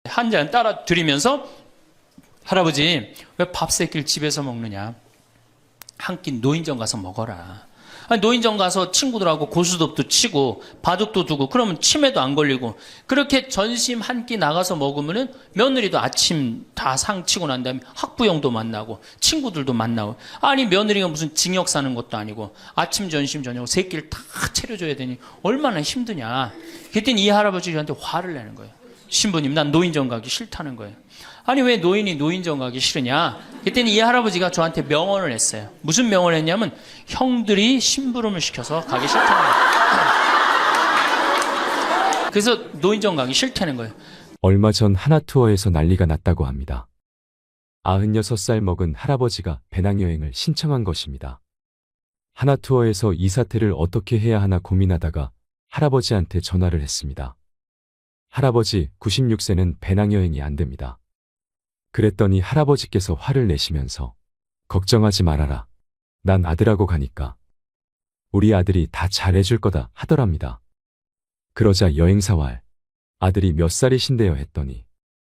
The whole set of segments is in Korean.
한 잔 따라 드리면서 할아버지 왜 밥 세 끼를 집에서 먹느냐, 한 끼 노인정 가서 먹어라. 아니, 노인정 가서 친구들하고 고스톱도 치고 바둑도 두고 그러면 치매도 안 걸리고, 그렇게 전심 한 끼 나가서 먹으면은 며느리도 아침 다 상 치고 난 다음에 학부형도 만나고 친구들도 만나고, 아니 며느리가 무슨 징역 사는 것도 아니고 아침 점심 저녁 세 끼를 다 차려줘야 되니 얼마나 힘드냐. 그랬더니 이 할아버지 저한테 화를 내는 거예요. 신부님, 난 노인정 가기 싫다는 거예요. 아니 왜 노인이 노인정 가기 싫으냐. 그랬더니 이 할아버지가 저한테 명언을 했어요. 무슨 명언을 했냐면 형들이 심부름을 시켜서 가기 싫다는 거예요. 그래서 노인정 가기 싫다는 거예요. 얼마 전 하나투어에서 난리가 났다고 합니다. 96살 먹은 할아버지가 배낭여행을 신청한 것입니다. 하나투어에서 이 사태를 어떻게 해야 하나 고민하다가 할아버지한테 전화를 했습니다. 할아버지 96세는 배낭여행이 안 됩니다. 그랬더니 할아버지께서 화를 내시면서 걱정하지 말아라. 난 아들하고 가니까 우리 아들이 다 잘해줄 거다 하더랍니다. 그러자 여행사와 아들이 몇 살이신데요 했더니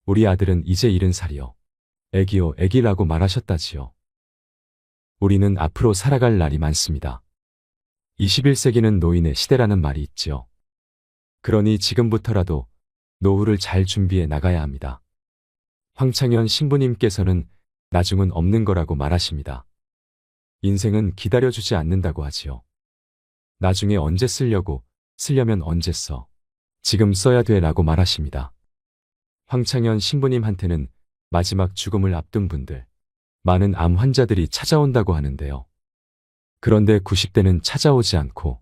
우리 아들은 이제 70살이요. 애기요 애기라고 말하셨다지요. 우리는 앞으로 살아갈 날이 많습니다. 21세기는 노인의 시대라는 말이 있지요. 그러니 지금부터라도 노후를 잘 준비해 나가야 합니다. 황창현 신부님께서는 나중은 없는 거라고 말하십니다. 인생은 기다려주지 않는다고 하지요. 나중에 언제 쓰려면 언제 써. 지금 써야 돼 라고 말하십니다. 황창현 신부님한테는 마지막 죽음을 앞둔 분들, 많은 암 환자들이 찾아온다고 하는데요. 그런데 90대는 찾아오지 않고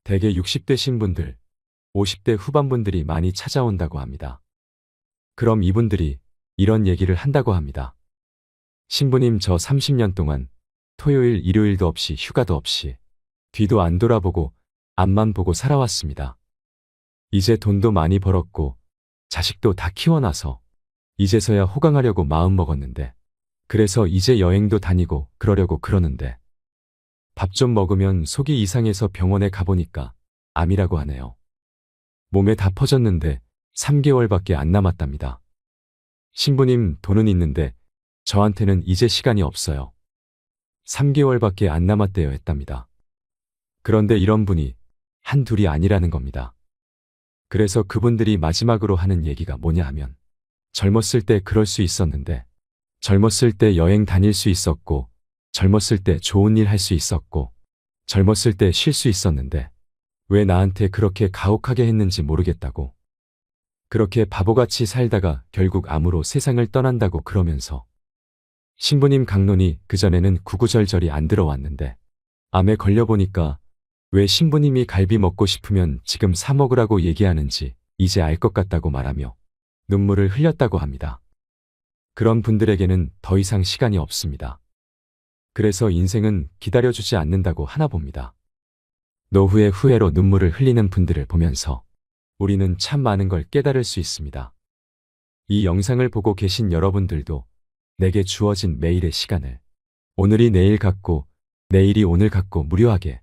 대개 60대 신분들, 50대 후반분들이 많이 찾아온다고 합니다. 그럼 이분들이 이런 얘기를 한다고 합니다. 신부님, 저 30년 동안 토요일, 일요일도 없이 휴가도 없이 뒤도 안 돌아보고 앞만 보고 살아왔습니다. 이제 돈도 많이 벌었고 자식도 다 키워놔서 이제서야 호강하려고 마음먹었는데, 그래서 이제 여행도 다니고 그러려고 그러는데 밥 좀 먹으면 속이 이상해서 병원에 가보니까 암이라고 하네요. 몸에 다 퍼졌는데 3개월밖에 안 남았답니다. 신부님, 돈은 있는데 저한테는 이제 시간이 없어요. 3개월밖에 안 남았대요 했답니다. 그런데 이런 분이 한둘이 아니라는 겁니다. 그래서 그분들이 마지막으로 하는 얘기가 뭐냐 하면, 젊었을 때 그럴 수 있었는데, 젊었을 때 여행 다닐 수 있었고, 젊었을 때 좋은 일 할 수 있었고, 젊었을 때 쉴 수 있었는데 왜 나한테 그렇게 가혹하게 했는지 모르겠다고. 그렇게 바보같이 살다가 결국 암으로 세상을 떠난다고 그러면서, 신부님 강론이 그전에는 구구절절이 안 들어왔는데 암에 걸려보니까 왜 신부님이 갈비 먹고 싶으면 지금 사 먹으라고 얘기하는지 이제 알 것 같다고 말하며 눈물을 흘렸다고 합니다. 그런 분들에게는 더 이상 시간이 없습니다. 그래서 인생은 기다려주지 않는다고 하나 봅니다. 노후의 후회로 눈물을 흘리는 분들을 보면서 우리는 참 많은 걸 깨달을 수 있습니다. 이 영상을 보고 계신 여러분들도 내게 주어진 매일의 시간을 오늘이 내일 같고 내일이 오늘 같고 무료하게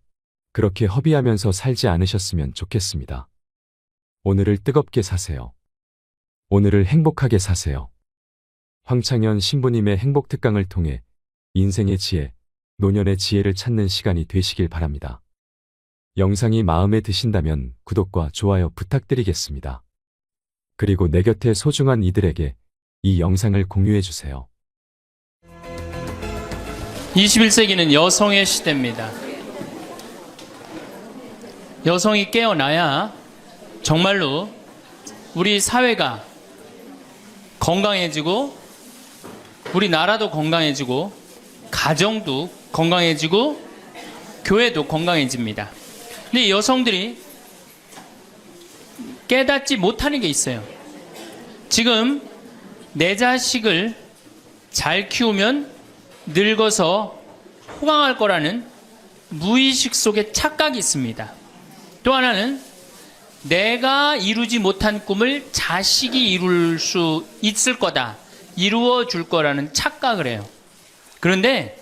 그렇게 허비하면서 살지 않으셨으면 좋겠습니다. 오늘을 뜨겁게 사세요. 오늘을 행복하게 사세요. 황창현 신부님의 행복특강을 통해 인생의 지혜, 노년의 지혜를 찾는 시간이 되시길 바랍니다. 영상이 마음에 드신다면 구독과 좋아요 부탁드리겠습니다. 그리고 내 곁에 소중한 이들에게 이 영상을 공유해주세요. 21세기는 여성의 시대입니다. 여성이 깨어나야 정말로 우리 사회가 건강해지고 우리나라도 건강해지고 가정도 건강해지고 교회도 건강해집니다. 근데 여성들이 깨닫지 못하는 게 있어요. 지금 내 자식을 잘 키우면 늙어서 호강할 거라는 무의식 속에 착각이 있습니다. 또 하나는 내가 이루지 못한 꿈을 자식이 이룰 수 있을 거다, 이루어 줄 거라는 착각을 해요. 그런데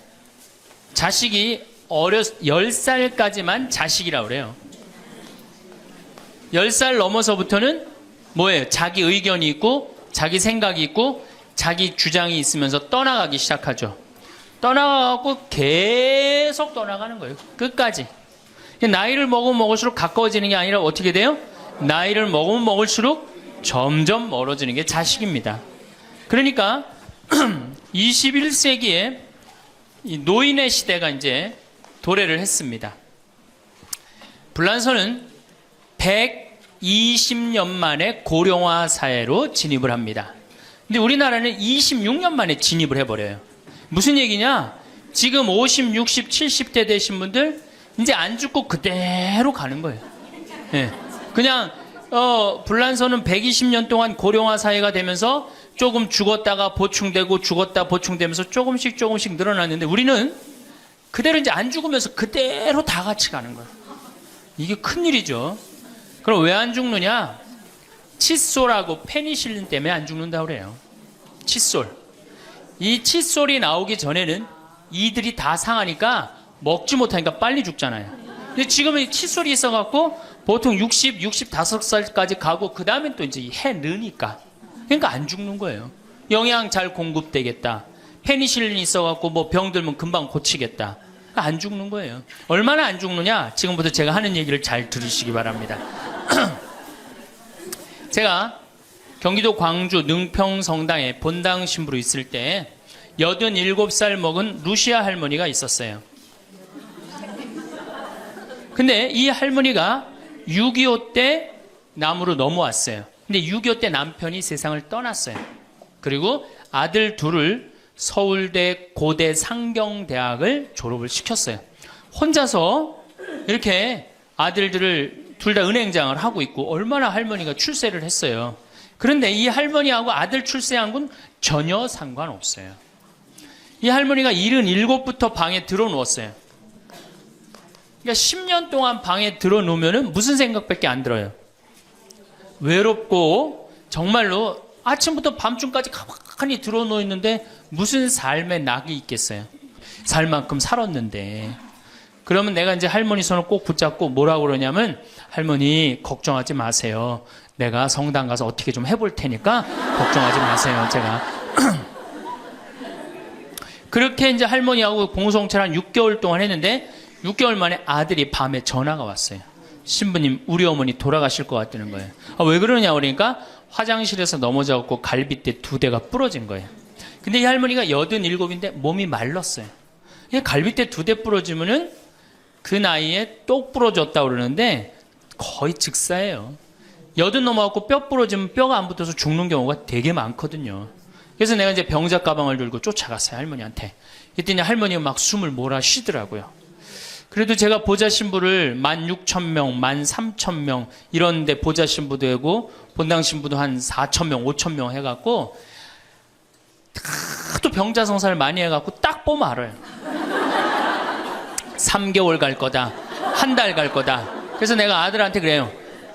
자식이 10살까지만 자식이라고 그래요. 10살 넘어서부터는 뭐예요? 자기 의견이 있고 자기 생각이 있고 자기 주장이 있으면서 떠나가기 시작하죠. 떠나가고 계속 떠나가는 거예요. 끝까지. 나이를 먹으면 먹을수록 가까워지는 게 아니라 어떻게 돼요? 나이를 먹으면 먹을수록 점점 멀어지는 게 자식입니다. 그러니까 21세기에 이 노인의 시대가 이제 도래를 했습니다. 불란서는 120년 만에 고령화 사회로 진입을 합니다. 근데 우리나라는 26년 만에 진입을 해버려요. 무슨 얘기냐? 지금 50, 60, 70대 되신 분들 이제 안 죽고 그대로 가는 거예요. 네. 그냥 불란서는 120년 동안 고령화 사회가 되면서 조금 죽었다가 보충되고 죽었다 보충되면서 조금씩 늘어났는데 우리는 그대로 이제 안 죽으면서 그대로 다 같이 가는 거예요. 이게 큰일이죠. 그럼 왜 안 죽느냐? 칫솔하고 페니실린 때문에 안 죽는다고 그래요. 칫솔. 이 칫솔이 나오기 전에는 이들이 다 상하니까 먹지 못하니까 빨리 죽잖아요. 근데 지금은 칫솔이 있어갖고 보통 60, 65살까지 가고 그 다음에 또 이제 해 느니까. 그러니까 안 죽는 거예요. 영양 잘 공급되겠다. 페니실린이 있어갖고 뭐 병 들면 금방 고치겠다. 안 죽는 거예요. 얼마나 안 죽느냐? 지금부터 제가 하는 얘기를 잘 들으시기 바랍니다. 제가 경기도 광주 능평성당에 본당 신부로 있을 때 87살 먹은 루시아 할머니가 있었어요. 근데 이 할머니가 6.25 때 남으로 넘어왔어요. 근데 6.25 때 남편이 세상을 떠났어요. 그리고 아들 둘을 서울대 고대 상경대학을 졸업을 시켰어요. 혼자서 이렇게 아들들을 둘 다 은행장을 하고 있고 얼마나 할머니가 출세를 했어요. 그런데 이 할머니하고 아들 출세한 건 전혀 상관없어요. 이 할머니가 77부터 방에 들어누웠어요. 그러니까 10년 동안 방에 들어놓으면 무슨 생각밖에 안 들어요. 외롭고 정말로 아침부터 밤중까지 가만히 들어놓여 있는데 무슨 삶의 낙이 있겠어요. 살 만큼 살았는데. 그러면 내가 이제 할머니 손을 꼭 붙잡고 뭐라고 그러냐면 할머니 걱정하지 마세요. 내가 성당 가서 어떻게 좀 해볼 테니까 걱정하지 마세요. 제가 그렇게 이제 할머니하고 공동체를 한 6개월 동안 했는데 6개월 만에 아들이 밤에 전화가 왔어요. 신부님 우리 어머니 돌아가실 것 같다는 거예요. 왜 그러냐 그러니까 화장실에서 넘어져갖고 갈비뼈 2대가 부러진 거예요. 근데 이 할머니가 87인데 몸이 말랐어요. 갈비뼈 2대 부러지면은 그 나이에 똑 부러졌다고 그러는데 거의 즉사예요. 80 넘어갖고 뼈 부러지면 뼈가 안 붙어서 죽는 경우가 되게 많거든요. 그래서 내가 이제 병자 가방을 들고 쫓아갔어요, 할머니한테. 그랬더니 할머니가 막 숨을 몰아 쉬더라고요. 그래도 제가 보좌 신부를 16,000명, 13,000명 이런데 보좌 신부도 하고 본당 신부도 한 4,000명, 5,000명 해갖고 또 병자 성사를 많이 해갖고 딱 보면 알아요. 3개월 갈 거다. 한 달 갈 거다. 그래서 내가 아들한테 그래요.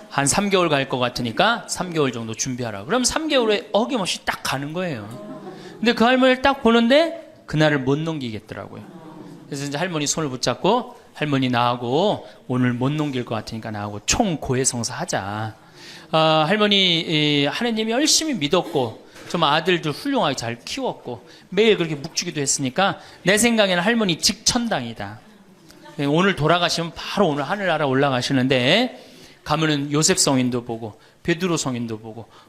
한 3개월 갈 것 같으니까 3개월 정도 준비하라. 그럼 3개월에 어김없이 딱 가는 거예요. 근데 그 할머니를 딱 보는데 그날을 못 넘기겠더라고요. 그래서 이제 할머니 손을 붙잡고 할머니 나하고 오늘 못 넘길 것 같으니까 나하고 총 고해성사 하자. 할머니 하느님이 열심히 믿었고 좀 아들들 훌륭하게 잘 키웠고 매일 그렇게 묵주기도 했으니까 내 생각에는 할머니 직천당이다. 오늘 돌아가시면 바로 오늘 하늘나라 올라가시는데 가면은 요셉 성인도 보고 베드로 성인도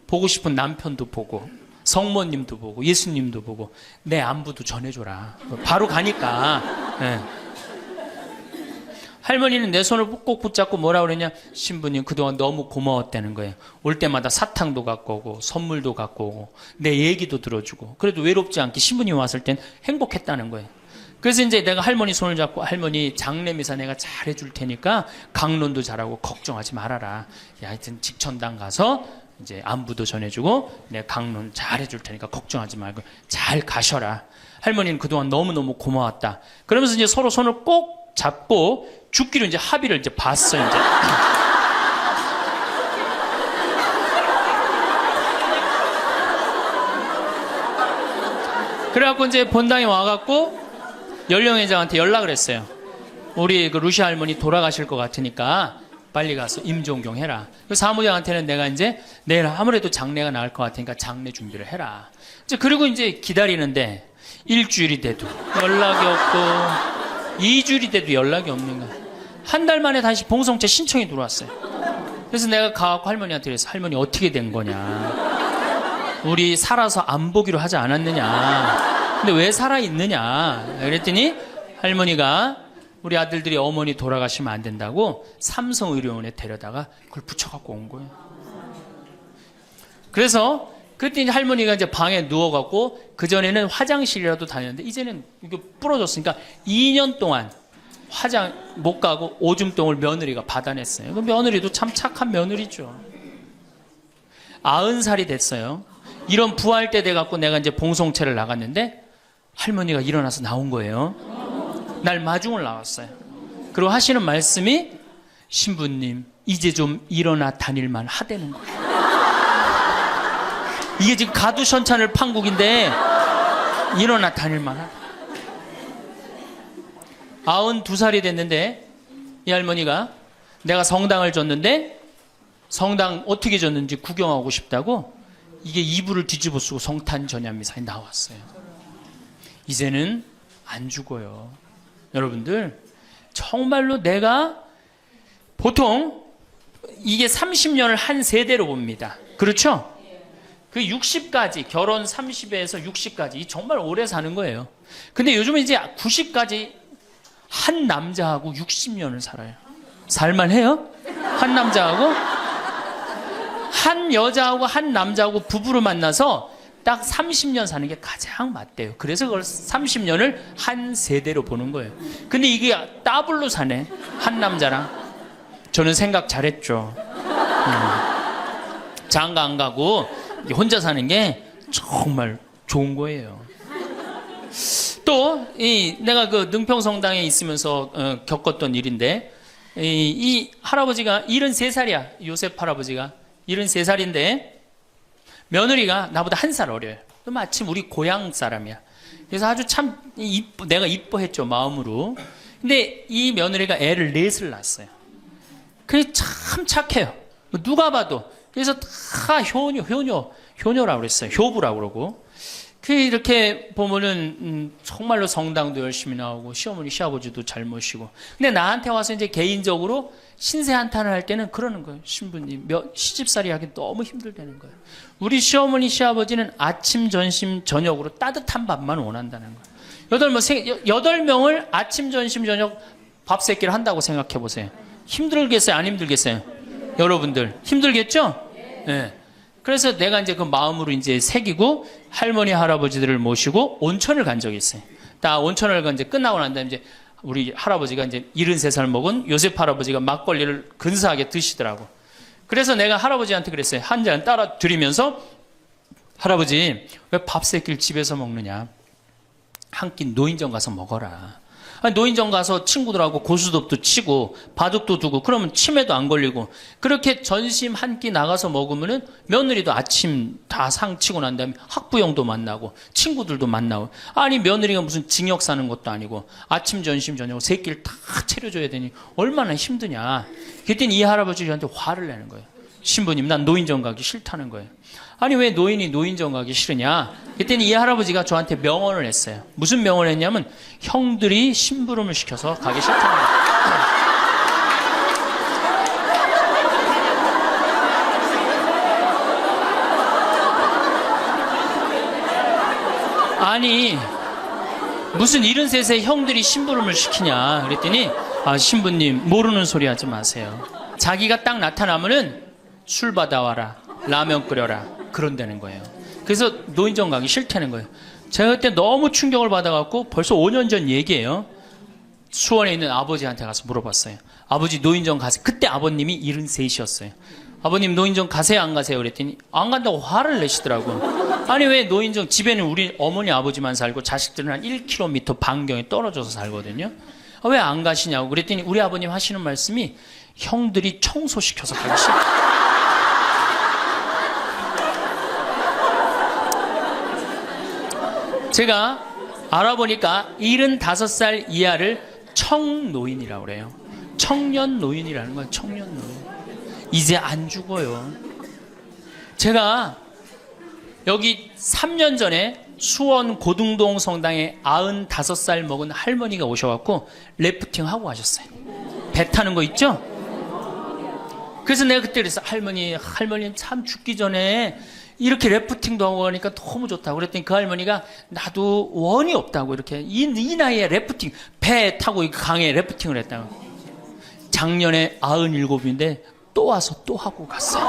보고 싶은 남편도 보고 성모님도 보고 예수님도 보고 내 안부도 전해줘라. 바로 가니까. 네. 할머니는 내 손을 꼭 붙잡고 뭐라 그러냐, 신부님 그동안 너무 고마웠다는 거예요. 올 때마다 사탕도 갖고 오고 선물도 갖고 오고 내 얘기도 들어주고 그래도 외롭지 않게 신부님 왔을 땐 행복했다는 거예요. 그래서 이제 내가 할머니 손을 잡고 할머니 장례미사 내가 잘 해줄 테니까 강론도 잘하고 걱정하지 말아라. 하여튼 직천당 가서 이제 안부도 전해주고 내가 강론 잘 해줄 테니까 걱정하지 말고 잘 가셔라. 할머니는 그동안 너무너무 고마웠다. 그러면서 이제 서로 손을 꼭 잡고 죽기로 이제 합의를 이제 봤어요. 이제. 그래갖고 이제 본당에 와갖고 연령회장한테 연락을 했어요. 우리 그 루시아 할머니 돌아가실 것 같으니까 빨리 가서 임종경 해라. 그 사무장한테는 내가 이제 내일 아무래도 장례가 나을 것 같으니까 장례 준비를 해라. 이제 그리고 이제 기다리는데 일주일이 돼도 연락이 없고 2주일이 돼도 연락이 없는 거야. 한 달 만에 다시 봉송채 신청이 들어왔어요. 그래서 내가 가갖고 할머니한테 그래서 할머니 어떻게 된 거냐. 우리 살아서 안 보기로 하지 않았느냐. 근데 왜 살아있느냐. 그랬더니 할머니가 우리 아들들이 어머니 돌아가시면 안 된다고 삼성의료원에 데려다가 그걸 붙여갖고 온 거예요. 그래서 그때 이제 할머니가 이제 방에 누워갖고 그전에는 화장실이라도 다녔는데 이제는 이게 부러졌으니까 2년 동안 화장 못 가고 오줌똥을 며느리가 받아냈어요. 그 며느리도 참 착한 며느리죠. 90살이 됐어요. 이런 부활 때 돼갖고 내가 이제 봉송채를 나갔는데 할머니가 일어나서 나온 거예요. 날 마중을 나왔어요. 그리고 하시는 말씀이 신부님 이제 좀 일어나 다닐만 하다는 거예요. 이게 지금 가두션찬을 판국인데 일어나 다닐만 하다. 92살이 됐는데 이 할머니가 내가 성당을 줬는데 성당 어떻게 줬는지 구경하고 싶다고 이게 이불을 뒤집어 쓰고 성탄 전야미사에 나왔어요. 이제는 안 죽어요. 여러분들 정말로 내가 보통 이게 30년을 한 세대로 봅니다. 그렇죠? 그 60까지 결혼 30에서 60까지 정말 오래 사는 거예요. 근데 요즘은 이제 90까지 한 남자하고 60년을 살아요. 살만해요? 한 남자하고 한 여자하고 한 남자하고 부부로 만나서 딱 30년 사는 게 가장 맞대요. 그래서 그걸 30년을 한 세대로 보는 거예요. 근데 이게 더블로 사네. 한 남자랑. 저는 생각 잘했죠. 장가 안 가고 혼자 사는 게 정말 좋은 거예요. 또 내가 그 능평성당에 있으면서 겪었던 일인데 이 할아버지가 73살이야. 요셉 할아버지가 73살인데 며느리가 나보다 1살 어려요. 또 마침 우리 고향 사람이야. 그래서 아주 참 내가 이뻐했죠, 마음으로. 근데 이 며느리가 애를 4을 낳았어요. 그게 참 착해요. 누가 봐도. 그래서 다 효녀라고 그랬어요. 효부라고 그러고. 그 이렇게 보면은 정말로 성당도 열심히 나오고 시어머니 시아버지도 잘 모시고. 근데 나한테 와서 이제 개인적으로 신세 한탄을 할 때는 그러는 거예요. 신부님 시집살이 하기 너무 힘들다는 거예요. 우리 시어머니 시아버지는 아침 점심 저녁으로 따뜻한 밥만 원한다는 거예요. 8명을 아침 점심 저녁 밥 세끼를 한다고 생각해 보세요. 힘들겠어요? 안 힘들겠어요? 여러분들 힘들겠죠? 네. 그래서 내가 이제 그 마음으로 이제 새기고 할머니 할아버지들을 모시고 온천을 간 적이 있어요. 딱 온천을 이제 끝나고 난 다음에 이제 우리 할아버지가 이제 73살 먹은 요셉 할아버지가 막걸리를 근사하게 드시더라고. 그래서 내가 할아버지한테 그랬어요. 한 잔 따라 드리면서 할아버지 왜 밥 세끼를 집에서 먹느냐. 한 끼 노인정 가서 먹어라. 아니, 노인정 가서 친구들하고 고스톱도 치고 바둑도 두고 그러면 치매도 안 걸리고 그렇게 전심 한 끼 나가서 먹으면은 며느리도 아침 다 상 치고 난 다음에 학부형도 만나고 친구들도 만나고 아니 며느리가 무슨 징역 사는 것도 아니고 아침 점심 저녁 3끼를 다 차려줘야 되니 얼마나 힘드냐. 그랬더니 이 할아버지 저한테 화를 내는 거예요. 신부님 난 노인정 가기 싫다는 거예요. 아니 왜 노인이 노인정 가기 싫으냐. 그랬더니 이 할아버지가 저한테 명언을 했어요. 무슨 명언을 했냐면 형들이 심부름을 시켜서 가기 싫다는 거예요. 아니 무슨 73세 형들이 심부름을 시키냐. 그랬더니 아 신부님 모르는 소리 하지 마세요. 자기가 딱 나타나면은 술 받아와라 라면 끓여라 그런다는 거예요. 그래서 노인정 가기 싫다는 거예요. 제가 그때 너무 충격을 받아갖고 벌써 5년 전 얘기예요. 수원에 있는 아버지한테 가서 물어봤어요. 아버지 노인정 가세요. 그때 아버님이 73이셨어요. 아버님 노인정 가세요 안 가세요? 그랬더니 안 간다고 화를 내시더라고요. 아니 왜 노인정 집에는 우리 어머니 아버지만 살고 자식들은 한 1km 반경에 떨어져서 살거든요. 왜 안 가시냐고 그랬더니 우리 아버님 하시는 말씀이 형들이 청소시켜서 가기 싫다. 제가 알아보니까 75살 이하를 청노인이라고 그래요. 청년 노인이라는 거예요. 청년 노인. 이제 안 죽어요. 제가 여기 3년 전에 수원 고등동 성당에 95살 먹은 할머니가 오셔갖고 래프팅 하고 가셨어요. 배 타는 거 있죠? 그래서 내가 그때 그랬어. 할머님 참 죽기 전에 이렇게 래프팅도 하고 가니까 너무 좋다고 그랬더니 그 할머니가 나도 원이 없다고 이렇게 이 나이에 래프팅 배 타고 이 강에 래프팅을 했다고. 작년에 97인데 또 와서 또 하고 갔어요.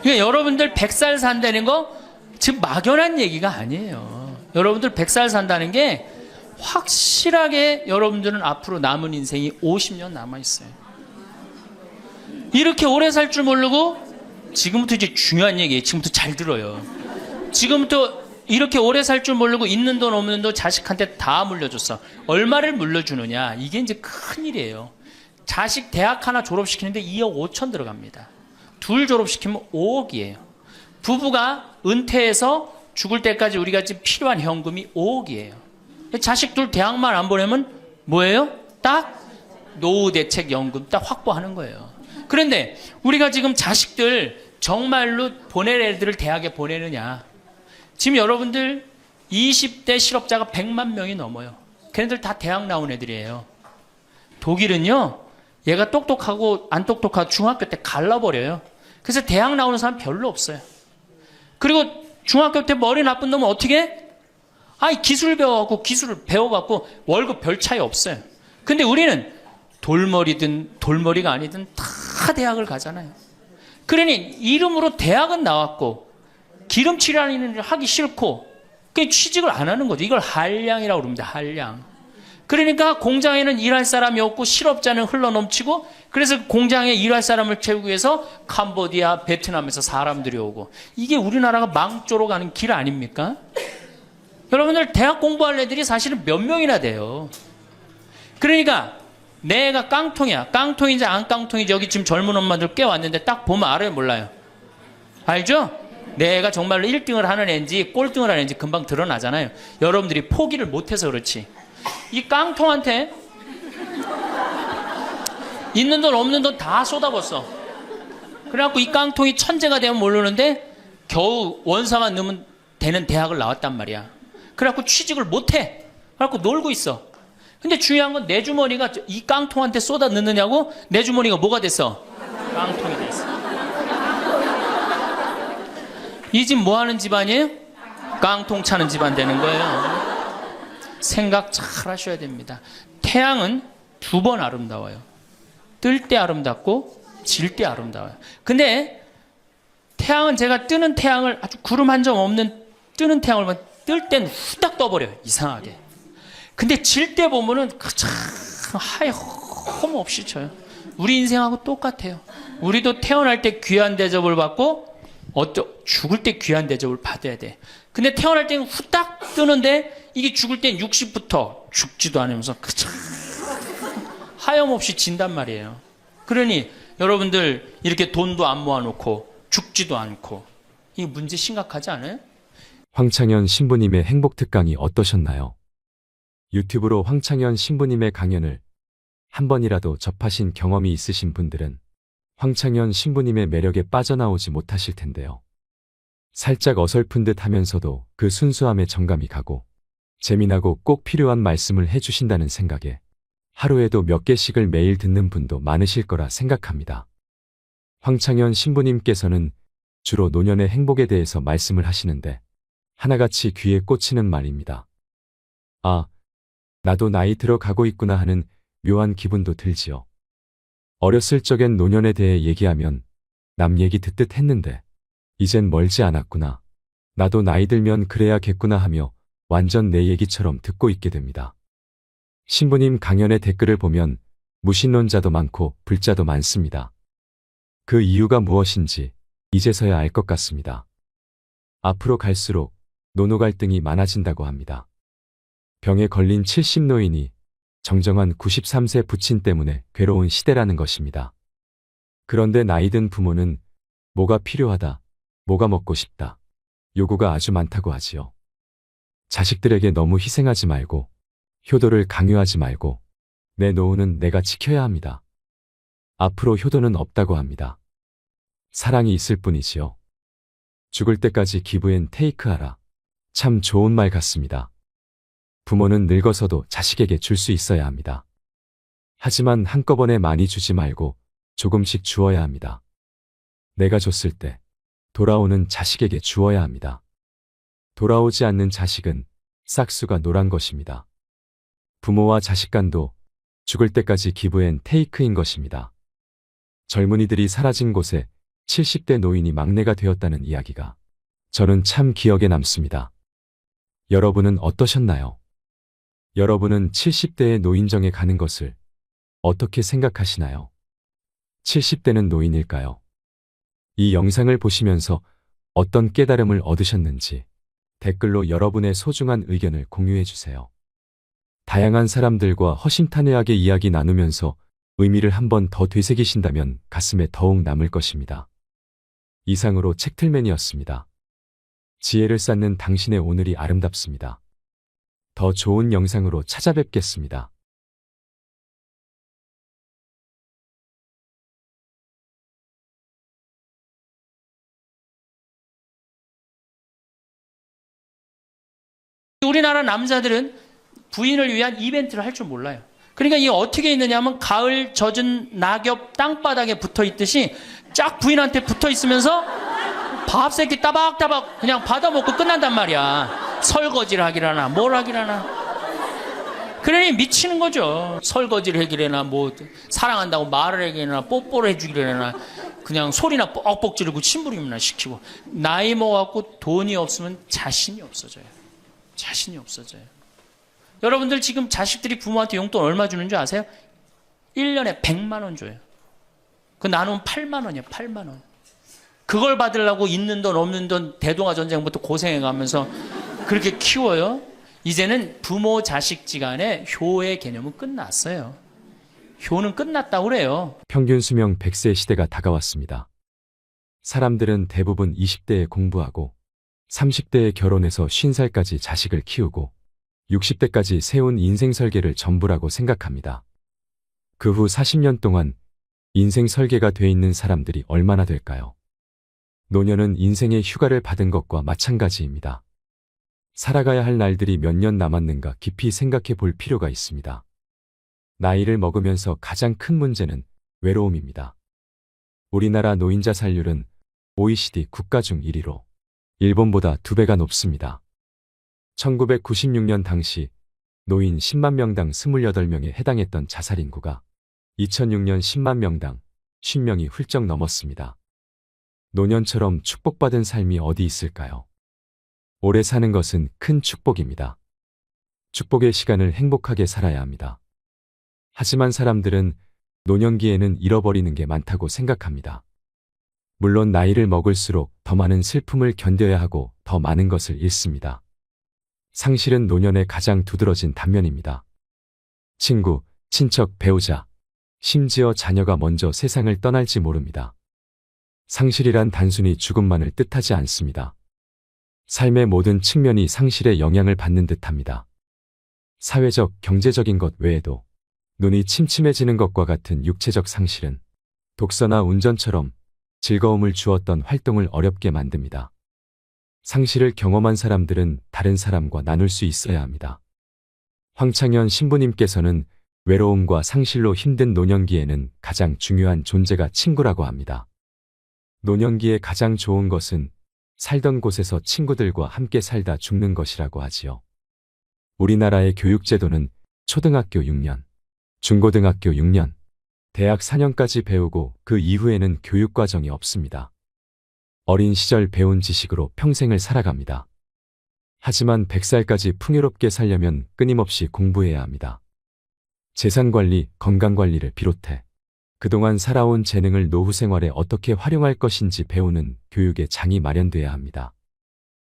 그러니까 여러분들 100살 산다는 거 지금 막연한 얘기가 아니에요. 여러분들 100살 산다는 게 확실하게 여러분들은 앞으로 남은 인생이 50년 남아있어요. 이렇게 오래 살 줄 모르고 지금부터 이제 중요한 얘기예요. 지금부터 잘 들어요. 지금부터 이렇게 오래 살 줄 모르고 있는 돈 없는 돈 자식한테 다 물려줬어. 얼마를 물려주느냐. 이게 이제 큰일이에요. 자식 대학 하나 졸업시키는데 2억 5천 들어갑니다. 둘 졸업시키면 5억이에요. 부부가 은퇴해서 죽을 때까지 우리가 지금 필요한 현금이 5억이에요. 자식 둘 대학만 안 보내면 뭐예요? 딱 노후대책연금 딱 확보하는 거예요. 그런데 우리가 지금 자식들 정말로 보낼 애들을 대학에 보내느냐. 지금 여러분들 20대 실업자가 100만 명이 넘어요. 걔네들 다 대학 나온 애들이에요. 독일은요, 얘가 똑똑하고 안 똑똑하고 중학교 때 갈라버려요. 그래서 대학 나오는 사람 별로 없어요. 그리고 중학교 때 머리 나쁜 놈은 어떻게 해? 기술 배워갖고 기술을 배워갖고 월급 별 차이 없어요. 근데 우리는 돌머리든 돌머리가 아니든 다 대학을 가잖아요. 그러니 이름으로 대학은 나왔고 기름칠하는 일을 하기 싫고 그 취직을 안 하는 거죠. 이걸 한량이라고 그럽니다. 한량. 그러니까 공장에는 일할 사람이 없고 실업자는 흘러넘치고 그래서 공장에 일할 사람을 채우기 위해서 캄보디아, 베트남에서 사람들이 오고 이게 우리나라가 망조로 가는 길 아닙니까? 여러분들 대학 공부할 애들이 사실은 몇 명이나 돼요. 그러니까 내가 깡통이야. 깡통인지 안 깡통인지 여기 지금 젊은 엄마들 꽤 왔는데 딱 보면 알아요, 몰라요? 알죠? 내가 정말로 1등을 하는 애인지 꼴등을 하는 애인지 금방 드러나잖아요. 여러분들이 포기를 못해서 그렇지. 이 깡통한테 있는 돈 없는 돈 다 쏟아붓어. 그래갖고 이 깡통이 천재가 되면 모르는데 겨우 원서만 넣으면 되는 대학을 나왔단 말이야. 그래갖고 취직을 못해. 그래갖고 놀고 있어. 근데 중요한 건 내 주머니가 이 깡통한테 쏟아 넣느냐고 내 주머니가 뭐가 됐어? 깡통이 됐어. 이 집 뭐 하는 집안이에요? 깡통 차는 집안 되는 거예요. 생각 잘 하셔야 됩니다. 태양은 2번 아름다워요. 뜰 때 아름답고 질 때 아름다워요. 근데 태양은 제가 뜨는 태양을 아주 구름 한 점 없는 뜨는 태양을 보면 뜰 땐 후딱 떠버려요. 이상하게. 근데 질 때 보면은 참 하염 없이 져요. 우리 인생하고 똑같아요. 우리도 태어날 때 귀한 대접을 받고 죽을 때 귀한 대접을 받아야 돼. 근데 태어날 때는 후딱 뜨는데 이게 죽을 땐 60부터 죽지도 않으면서 참 하염없이 진단 말이에요. 그러니 여러분들 이렇게 돈도 안 모아놓고 죽지도 않고 이 문제 심각하지 않아요? 황창현 신부님의 행복 특강이 어떠셨나요? 유튜브로 황창현 신부님의 강연을 한 번이라도 접하신 경험이 있으신 분들은 황창현 신부님의 매력에 빠져나오지 못하실 텐데요. 살짝 어설픈 듯 하면서도 그 순수함에 정감이 가고 재미나고 꼭 필요한 말씀을 해주신다는 생각에 하루에도 몇 개씩을 매일 듣는 분도 많으실 거라 생각합니다. 황창현 신부님께서는 주로 노년의 행복에 대해서 말씀을 하시는데 하나같이 귀에 꽂히는 말입니다. 아, 나도 나이 들어가고 있구나 하는 묘한 기분도 들지요. 어렸을 적엔 노년에 대해 얘기하면 남 얘기 듣듯 했는데 이젠 멀지 않았구나. 나도 나이 들면 그래야겠구나 하며 완전 내 얘기처럼 듣고 있게 됩니다. 신부님 강연의 댓글을 보면 무신론자도 많고 불자도 많습니다. 그 이유가 무엇인지 이제서야 알 것 같습니다. 앞으로 갈수록 노노 갈등이 많아진다고 합니다. 병에 걸린 70노인이 정정한 93세 부친 때문에 괴로운 시대라는 것입니다. 그런데 나이든 부모는 뭐가 필요하다, 뭐가 먹고 싶다, 요구가 아주 많다고 하지요. 자식들에게 너무 희생하지 말고 효도를 강요하지 말고 내 노후는 내가 지켜야 합니다. 앞으로 효도는 없다고 합니다. 사랑이 있을 뿐이지요. 죽을 때까지 give and take 하라. 참 좋은 말 같습니다. 부모는 늙어서도 자식에게 줄 수 있어야 합니다. 하지만 한꺼번에 많이 주지 말고 조금씩 주어야 합니다. 내가 줬을 때 돌아오는 자식에게 주어야 합니다. 돌아오지 않는 자식은 싹수가 노란 것입니다. 부모와 자식 간도 죽을 때까지 give and take인 것입니다. 젊은이들이 사라진 곳에 70대 노인이 막내가 되었다는 이야기가 저는 참 기억에 남습니다. 여러분은 어떠셨나요? 여러분은 70대의 노인정에 가는 것을 어떻게 생각하시나요? 70대는 노인일까요? 이 영상을 보시면서 어떤 깨달음을 얻으셨는지 댓글로 여러분의 소중한 의견을 공유해 주세요. 다양한 사람들과 허심탄회하게 이야기 나누면서 의미를 한 번 더 되새기신다면 가슴에 더욱 남을 것입니다. 이상으로 책틀맨이었습니다. 지혜를 쌓는 당신의 오늘이 아름답습니다. 더 좋은 영상으로 찾아뵙겠습니다. 우리나라 남자들은 부인을 위한 이벤트를 할 줄 몰라요. 그러니까 이게 어떻게 있느냐 하면 가을 젖은 낙엽 땅바닥에 붙어 있듯이 쫙 부인한테 붙어 있으면서 밥 새끼 따박따박 그냥 받아먹고 끝난단 말이야. 설거지를 하기라나 뭘 하기라나. 그러니 미치는 거죠. 설거지를 하기라나 뭐 사랑한다고 말을 하기라나 뽀뽀를 해주기라나 그냥 소리나 뻑뻑 지르고 침부림이나 시키고. 나이 먹어갖고 돈이 없으면 자신이 없어져요. 자신이 없어져요. 여러분들 지금 자식들이 부모한테 용돈 얼마 주는 줄 아세요? 1년에 100만 원 줘요. 그 나누면 8만 원이에요. 8만 원. 그걸 받으려고 있는 돈 없는 돈 대동아 전쟁부터 고생해가면서 그렇게 키워요. 이제는 부모 자식지간의 효의 개념은 끝났어요. 효는 끝났다고 그래요. 평균 수명 100세 시대가 다가왔습니다. 사람들은 대부분 20대에 공부하고 30대에 결혼해서 50살까지 자식을 키우고 60대까지 세운 인생 설계를 전부라고 생각합니다. 그 후 40년 동안 인생 설계가 돼 있는 사람들이 얼마나 될까요? 노년은 인생의 휴가를 받은 것과 마찬가지입니다. 살아가야 할 날들이 몇 년 남았는가 깊이 생각해 볼 필요가 있습니다. 나이를 먹으면서 가장 큰 문제는 외로움입니다. 우리나라 노인 자살률은 OECD 국가 중 1위로 일본보다 2배가 높습니다. 1996년 당시 노인 10만 명당 28명에 해당했던 자살 인구가 2006년 10만 명당 50명이 훌쩍 넘었습니다. 노년처럼 축복받은 삶이 어디 있을까요? 오래 사는 것은 큰 축복입니다. 축복의 시간을 행복하게 살아야 합니다. 하지만 사람들은 노년기에는 잃어버리는 게 많다고 생각합니다. 물론 나이를 먹을수록 더 많은 슬픔을 견뎌야 하고 더 많은 것을 잃습니다. 상실은 노년의 가장 두드러진 단면입니다. 친구, 친척, 배우자, 심지어 자녀가 먼저 세상을 떠날지 모릅니다. 상실이란 단순히 죽음만을 뜻하지 않습니다. 삶의 모든 측면이 상실의 영향을 받는 듯합니다. 사회적, 경제적인 것 외에도 눈이 침침해지는 것과 같은 육체적 상실은 독서나 운전처럼 즐거움을 주었던 활동을 어렵게 만듭니다. 상실을 경험한 사람들은 다른 사람과 나눌 수 있어야 합니다. 황창현 신부님께서는 외로움과 상실로 힘든 노년기에는 가장 중요한 존재가 친구라고 합니다. 노년기에 가장 좋은 것은 살던 곳에서 친구들과 함께 살다 죽는 것이라고 하지요. 우리나라의 교육제도는 초등학교 6년, 중고등학교 6년, 대학 4년까지 배우고 그 이후에는 교육과정이 없습니다. 어린 시절 배운 지식으로 평생을 살아갑니다. 하지만 100살까지 풍요롭게 살려면 끊임없이 공부해야 합니다. 재산관리, 건강관리를 비롯해 그동안 살아온 재능을 노후 생활에 어떻게 활용할 것인지 배우는 교육의 장이 마련돼야 합니다.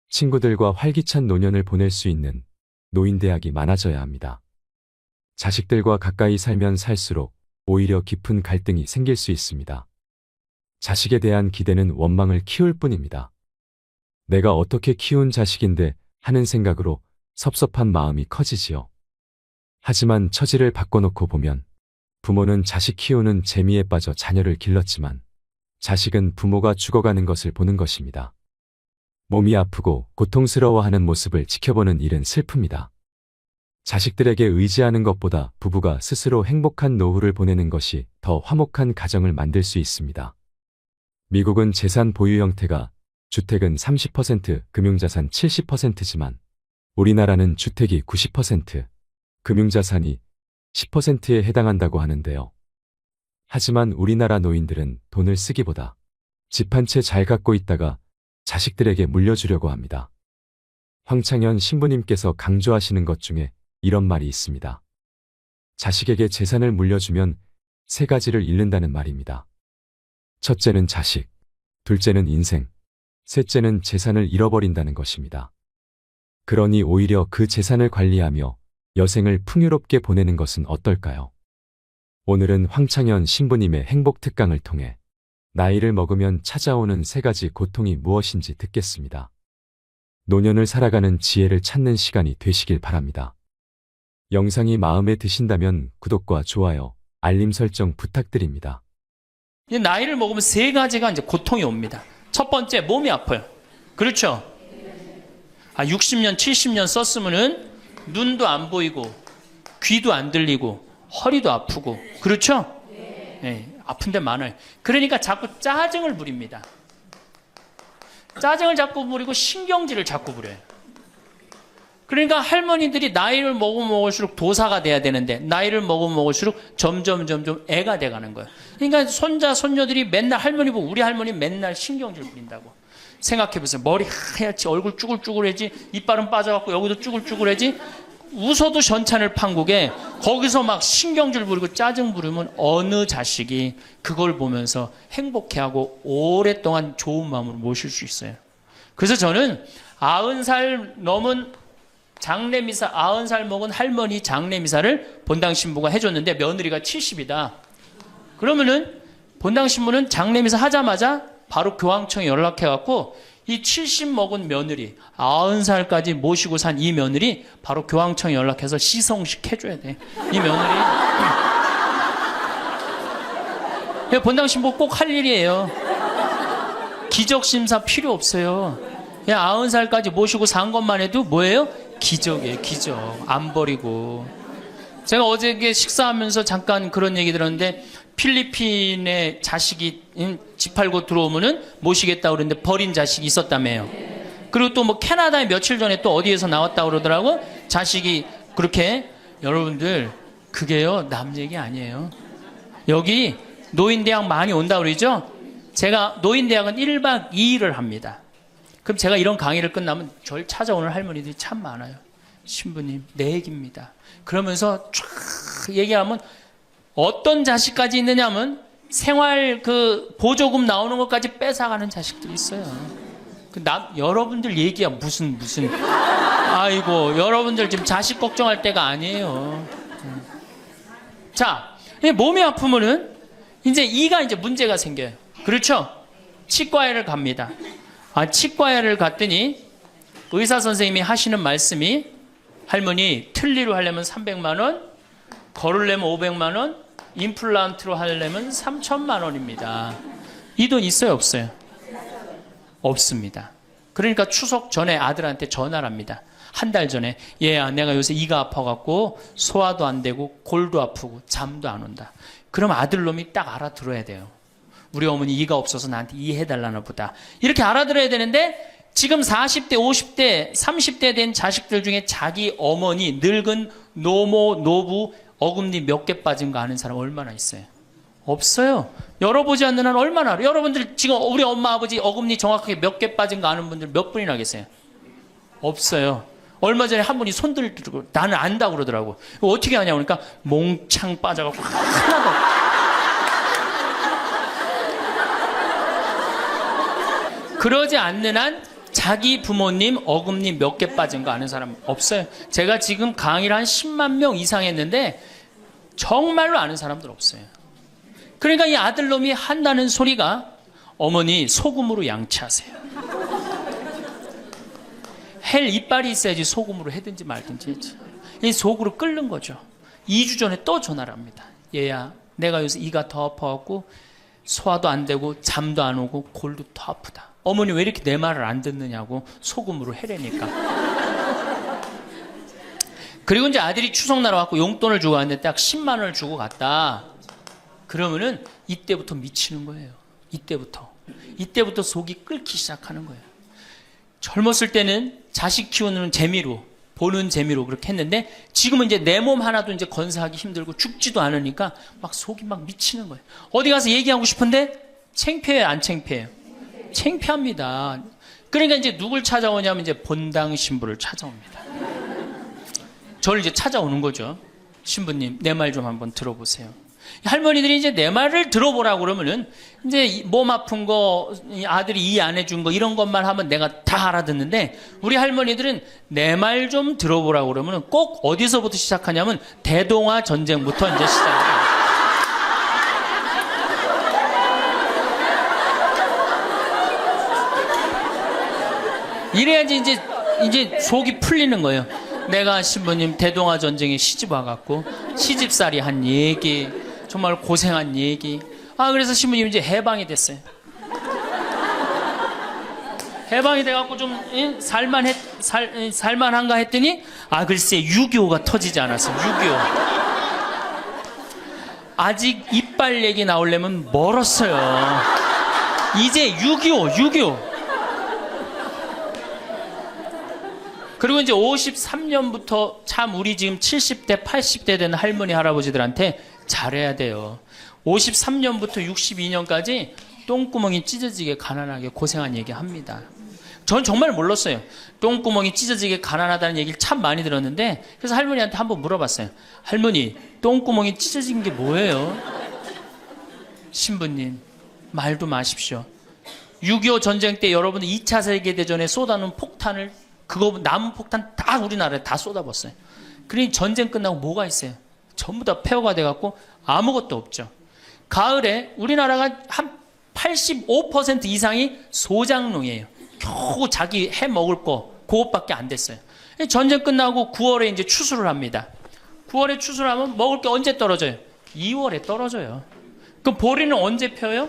친구들과 활기찬 노년을 보낼 수 있는 노인대학이 많아져야 합니다. 자식들과 가까이 살면 살수록 오히려 깊은 갈등이 생길 수 있습니다. 자식에 대한 기대는 원망을 키울 뿐입니다. 내가 어떻게 키운 자식인데 하는 생각으로 섭섭한 마음이 커지지요. 하지만 처지를 바꿔놓고 보면 부모는 자식 키우는 재미에 빠져 자녀를 길렀지만 자식은 부모가 죽어가는 것을 보는 것입니다. 몸이 아프고 고통스러워하는 모습을 지켜보는 일은 슬픕니다. 자식들에게 의지하는 것보다 부부가 스스로 행복한 노후를 보내는 것이 더 화목한 가정을 만들 수 있습니다. 미국은 재산 보유 형태가 주택은 30%, 금융자산 70%지만 우리나라는 주택이 90%, 금융자산이 10%에 해당한다고 하는데요. 하지만 우리나라 노인들은 돈을 쓰기보다 집 한 채 잘 갖고 있다가 자식들에게 물려주려고 합니다. 황창현 신부님께서 강조하시는 것 중에 이런 말이 있습니다. 자식에게 재산을 물려주면 세 가지를 잃는다는 말입니다. 첫째는 자식, 둘째는 인생, 셋째는 재산을 잃어버린다는 것입니다. 그러니 오히려 그 재산을 관리하며 여생을 풍요롭게 보내는 것은 어떨까요? 오늘은 황창현 신부님의 행복 특강을 통해 나이를 먹으면 찾아오는 세 가지 고통이 무엇인지 듣겠습니다. 노년을 살아가는 지혜를 찾는 시간이 되시길 바랍니다. 영상이 마음에 드신다면 구독과 좋아요, 알림 설정 부탁드립니다. 나이를 먹으면 세 가지가 이제 고통이 옵니다. 첫 번째, 몸이 아파요. 그렇죠? 60년, 70년 썼으면은 눈도 안 보이고, 귀도 안 들리고, 허리도 아프고, 그렇죠? 네, 아픈 데 많아요. 그러니까 자꾸 짜증을 부립니다. 짜증을 자꾸 부리고 신경질을 자꾸 부려요. 그러니까 할머니들이 나이를 먹으면 먹을수록 도사가 돼야 되는데 나이를 먹으면 먹을수록 점점 애가 돼가는 거예요. 그러니까 손자 손녀들이 맨날 할머니 보고 우리 할머니 맨날 신경질 부린다고. 생각해보세요. 머리 하얗지, 얼굴 쭈글쭈글해지, 이빨은 빠져갖고 여기도 쭈글쭈글해지. 웃어도 전찬을 판국에 거기서 막 신경질 부리고 짜증 부리면 어느 자식이 그걸 보면서 행복해하고 오랫동안 좋은 마음으로 모실 수 있어요. 그래서 저는 90살 넘은 장례미사, 90살 먹은 할머니 장례미사를 본당 신부가 해줬는데 며느리가 70이다. 그러면은 본당 신부는 장례미사 하자마자 바로 교황청에 연락해갖고 이 70 먹은 며느리, 90살까지 모시고 산 이 며느리 바로 교황청에 연락해서 시성식 해줘야 돼. 이 며느리. 본당 신부 꼭 할 일이에요. 기적심사 필요 없어요. 그냥 90살까지 모시고 산 것만 해도 뭐예요? 기적이에요, 기적. 안 버리고. 제가 어저께 식사하면서 잠깐 그런 얘기 들었는데 필리핀에 자식이 집 팔고 들어오면은 모시겠다고 그러는데 버린 자식이 있었다며요. 그리고 또 뭐 캐나다에 며칠 전에 또 어디에서 나왔다고 그러더라고. 자식이 그렇게. 여러분들 그게요 남 얘기 아니에요. 여기 노인대학 많이 온다고 그러죠. 제가 노인대학은 1박 2일을 합니다. 그럼 제가 이런 강의를 끝나면 절 찾아오는 할머니들이 참 많아요. 신부님 내 얘기입니다. 그러면서 쫙 얘기하면 어떤 자식까지 있느냐면 생활 그 보조금 나오는 것까지 뺏어가는 자식들이 있어요. 여러분들 얘기야 무슨 아이고 여러분들 지금 자식 걱정할 때가 아니에요. 자, 몸이 아프면은 이제 이가 이제 문제가 생겨요. 그렇죠? 치과에를 갑니다. 치과에를 갔더니 의사 선생님이 하시는 말씀이 할머니 틀니로 하려면 300만 원, 걸으려면 500만 원, 임플란트로 하려면 3천만 원입니다. 이 돈 있어요, 없어요? 없습니다. 그러니까 추석 전에 아들한테 전화를 합니다. 한 달 전에 얘야 내가 요새 이가 아파갖고 소화도 안 되고 골도 아프고 잠도 안 온다. 그럼 아들놈이 딱 알아들어야 돼요. 우리 어머니 이가 없어서 나한테 이해해달라나 보다. 이렇게 알아들어야 되는데 지금 40대, 50대, 30대 된 자식들 중에 자기 어머니, 늙은 노모, 노부, 어금니 몇 개 빠진 거 아는 사람 얼마나 있어요? 없어요. 열어보지 않는 한 얼마나 알아요? 여러분들 지금 우리 엄마, 아버지 어금니 정확하게 몇 개 빠진 거 아는 분들 몇 분이나 계세요? 없어요. 얼마 전에 한 분이 손 들고 나는 안다고 그러더라고. 어떻게 아냐고 그러니까 몽창 빠져갖고 하나도 그러지 않는 한 자기 부모님 어금니 몇 개 빠진 거 아는 사람 없어요. 제가 지금 강의를 한 10만 명 이상 했는데 정말로 아는 사람들 없어요. 그러니까 이 아들놈이 한다는 소리가 어머니 소금으로 양치하세요. 헬 이빨이 있어야지 소금으로 해든지 말든지. 이 속으로 끓는 거죠. 2주 전에 또 전화를 합니다. 얘야, 내가 요새 이가 더 아파갖고 소화도 안 되고 잠도 안 오고 골도 더 아프다. 어머니 왜 이렇게 내 말을 안 듣느냐고 속음으로 해대니까. 그리고 이제 아들이 추석날 와갖고 용돈을 주고 갔는데 딱 10만 원을 주고 갔다. 그러면은 이때부터 미치는 거예요. 이때부터 속이 끓기 시작하는 거예요. 젊었을 때는 자식 키우는 재미로, 보는 재미로 그렇게 했는데 지금은 이제 내 몸 하나도 이제 건사하기 힘들고 죽지도 않으니까 막 속이 막 미치는 거예요. 어디 가서 얘기하고 싶은데 창피해요, 안 창피해요? 창피합니다. 그러니까 이제 누굴 찾아오냐면 이제 본당 신부를 찾아옵니다. 저를 이제 찾아오는 거죠. 신부님, 내 말 좀 한번 들어보세요. 할머니들이 이제 내 말을 들어보라고 그러면은 이제 몸 아픈 거, 아들이 이해 안 해준 거 이런 것만 하면 내가 다 알아듣는데 우리 할머니들은 내 말 좀 들어보라고 그러면은 꼭 어디서부터 시작하냐면 대동아 전쟁부터 이제 시작해요. 이래야지 이제 속이 풀리는 거예요. 내가 신부님 대동아 전쟁에 시집 와갖고 시집살이 한 얘기, 정말 고생한 얘기. 그래서 신부님 이제 해방이 됐어요. 해방이 돼갖고 좀 살만한가 했더니 글쎄 6.25가 터지지 않았어요. 6.25. 아직 이빨 얘기 나오려면 멀었어요. 이제 6.25. 그리고 이제 53년부터 참 우리 지금 70대, 80대 되는 할머니, 할아버지들한테 잘해야 돼요. 53년부터 62년까지 똥구멍이 찢어지게 가난하게 고생한 얘기 합니다. 전 정말 몰랐어요. 똥구멍이 찢어지게 가난하다는 얘기를 참 많이 들었는데 그래서 할머니한테 한번 물어봤어요. 할머니, 똥구멍이 찢어진 게 뭐예요? 신부님, 말도 마십시오. 6.25 전쟁 때 여러분 2차 세계대전에 쏟아놓은 폭탄을 그거 남은 폭탄 다 우리나라에 다 쏟아붓어요. 그러니 전쟁 끝나고 뭐가 있어요? 전부 다 폐허가 돼갖고 아무것도 없죠. 가을에 우리나라가 한 85% 이상이 소장농이에요. 겨우 자기 해 먹을 거 그것밖에 안 됐어요. 전쟁 끝나고 9월에 이제 추수를 합니다. 9월에 추수를 하면 먹을 게 언제 떨어져요? 2월에 떨어져요. 그럼 보리는 언제 펴요?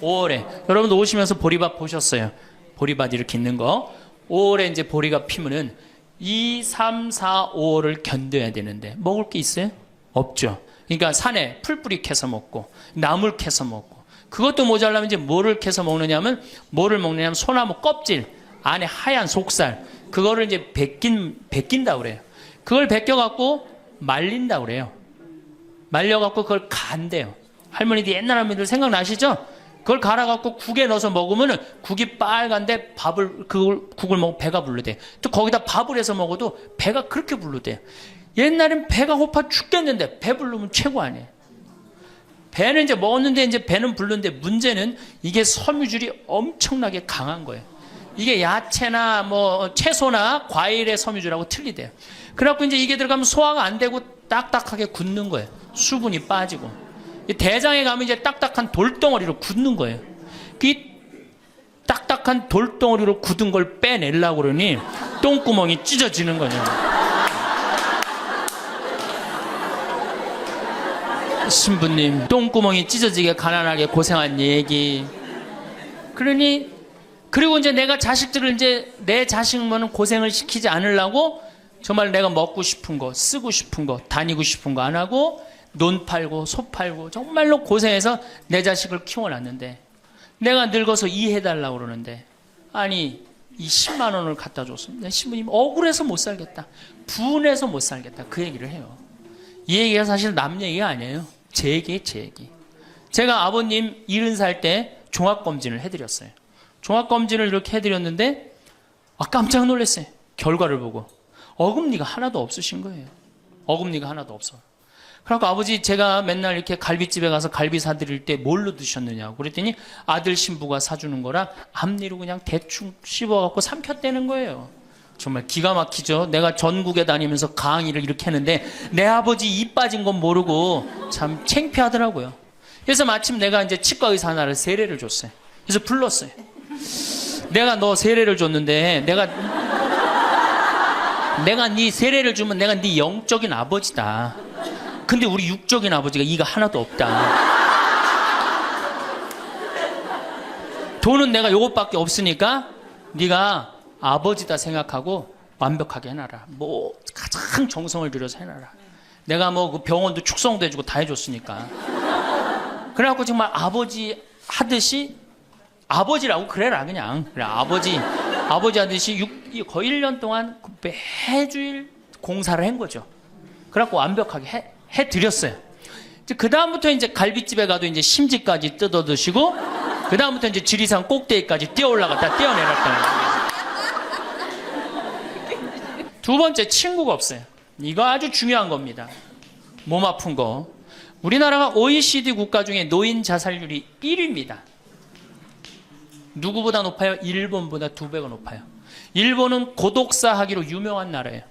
5월에. 여러분도 오시면서 보리밭 보셨어요? 보리밭 이렇게 있는 거. 5월에 이제 보리가 피면은 2, 3, 4, 5월을 견뎌야 되는데 먹을 게 있어요? 없죠. 그러니까 산에 풀뿌리 캐서 먹고 나물 캐서 먹고 그것도 모자라면 이제 뭐를 캐서 먹느냐면 소나무 껍질 안에 하얀 속살 그거를 이제 벗긴다 그래요. 그걸 벗겨갖고 말린다 그래요. 말려갖고 그걸 간대요. 할머니들 옛날 할머니들 생각나시죠? 그걸 갈아갖고 국에 넣어서 먹으면은 국이 빨간데 국을 먹으면 배가 부르대. 또 거기다 밥을 해서 먹어도 배가 그렇게 부르대. 옛날엔 배가 고파 죽겠는데 배 부르면 최고 아니에요. 배는 이제 먹었는데 이제 배는 부르는데 문제는 이게 섬유질이 엄청나게 강한 거예요. 이게 야채나 뭐 채소나 과일의 섬유질하고 틀리대요. 그래갖고 이제 이게 들어가면 소화가 안 되고 딱딱하게 굳는 거예요. 수분이 빠지고. 대장에 가면 이제 딱딱한 돌덩어리로 굳는 거예요. 그 딱딱한 돌덩어리로 굳은 걸 빼내려고 그러니 똥구멍이 찢어지는 거예요. 신부님, 똥구멍이 찢어지게 가난하게 고생한 얘기. 그리고 이제 내가 자식들을 이제 내 자식만은 고생을 시키지 않으려고 정말 내가 먹고 싶은 거, 쓰고 싶은 거, 다니고 싶은 거 안 하고 논 팔고 소 팔고 정말로 고생해서 내 자식을 키워놨는데 내가 늙어서 이해해달라고 그러는데 아니 이 10만 원을 갖다 줬습니다. 신부님 억울해서 못 살겠다. 분해서 못 살겠다. 그 얘기를 해요. 이 얘기가 사실 남 얘기가 아니에요. 제 얘기예요. 제 얘기. 제가 아버님 70살 때 종합검진을 해드렸어요. 종합검진을 이렇게 해드렸는데 깜짝 놀랐어요. 결과를 보고. 어금니가 하나도 없으신 거예요. 어금니가 하나도 없어. 그러니까 아버지 제가 맨날 이렇게 갈비집에 가서 갈비 사드릴 때 뭘로 드셨느냐고 그랬더니 아들 신부가 사주는 거라 앞니로 그냥 대충 씹어갖고 삼켰다는 거예요. 정말 기가 막히죠. 내가 전국에 다니면서 강의를 이렇게 했는데 내 아버지 입 빠진 건 모르고 참 창피하더라고요. 그래서 마침 내가 이제 치과 의사 하나를 세례를 줬어요. 그래서 불렀어요. 내가 너 세례를 줬는데 내가 네 세례를 주면 내가 네 영적인 아버지다. 근데 우리 육적인 아버지가 이가 하나도 없다. 돈은 내가 요것밖에 없으니까 네가 아버지다 생각하고 완벽하게 해놔라. 뭐 가장 정성을 들여서 해놔라. 내가 뭐 그 병원도 축성도 해주고 다 해줬으니까. 그래갖고 정말 아버지 하듯이 아버지라고 그래라 그냥. 그래 아버지 하듯이 거의 1년 동안 매주일 공사를 한 거죠. 그래갖고 완벽하게 해드렸어요. 그 다음부터 이제 갈비집에 가도 이제 심지까지 뜯어 드시고, 그 다음부터 이제 지리산 꼭대기까지 뛰어 올라갔다 떼어내렸다는 거예요. 두 번째, 친구가 없어요. 이거 아주 중요한 겁니다. 몸 아픈 거. 우리나라가 OECD 국가 중에 노인 자살률이 1위입니다. 누구보다 높아요? 일본보다 2배가 높아요. 일본은 고독사 하기로 유명한 나라예요.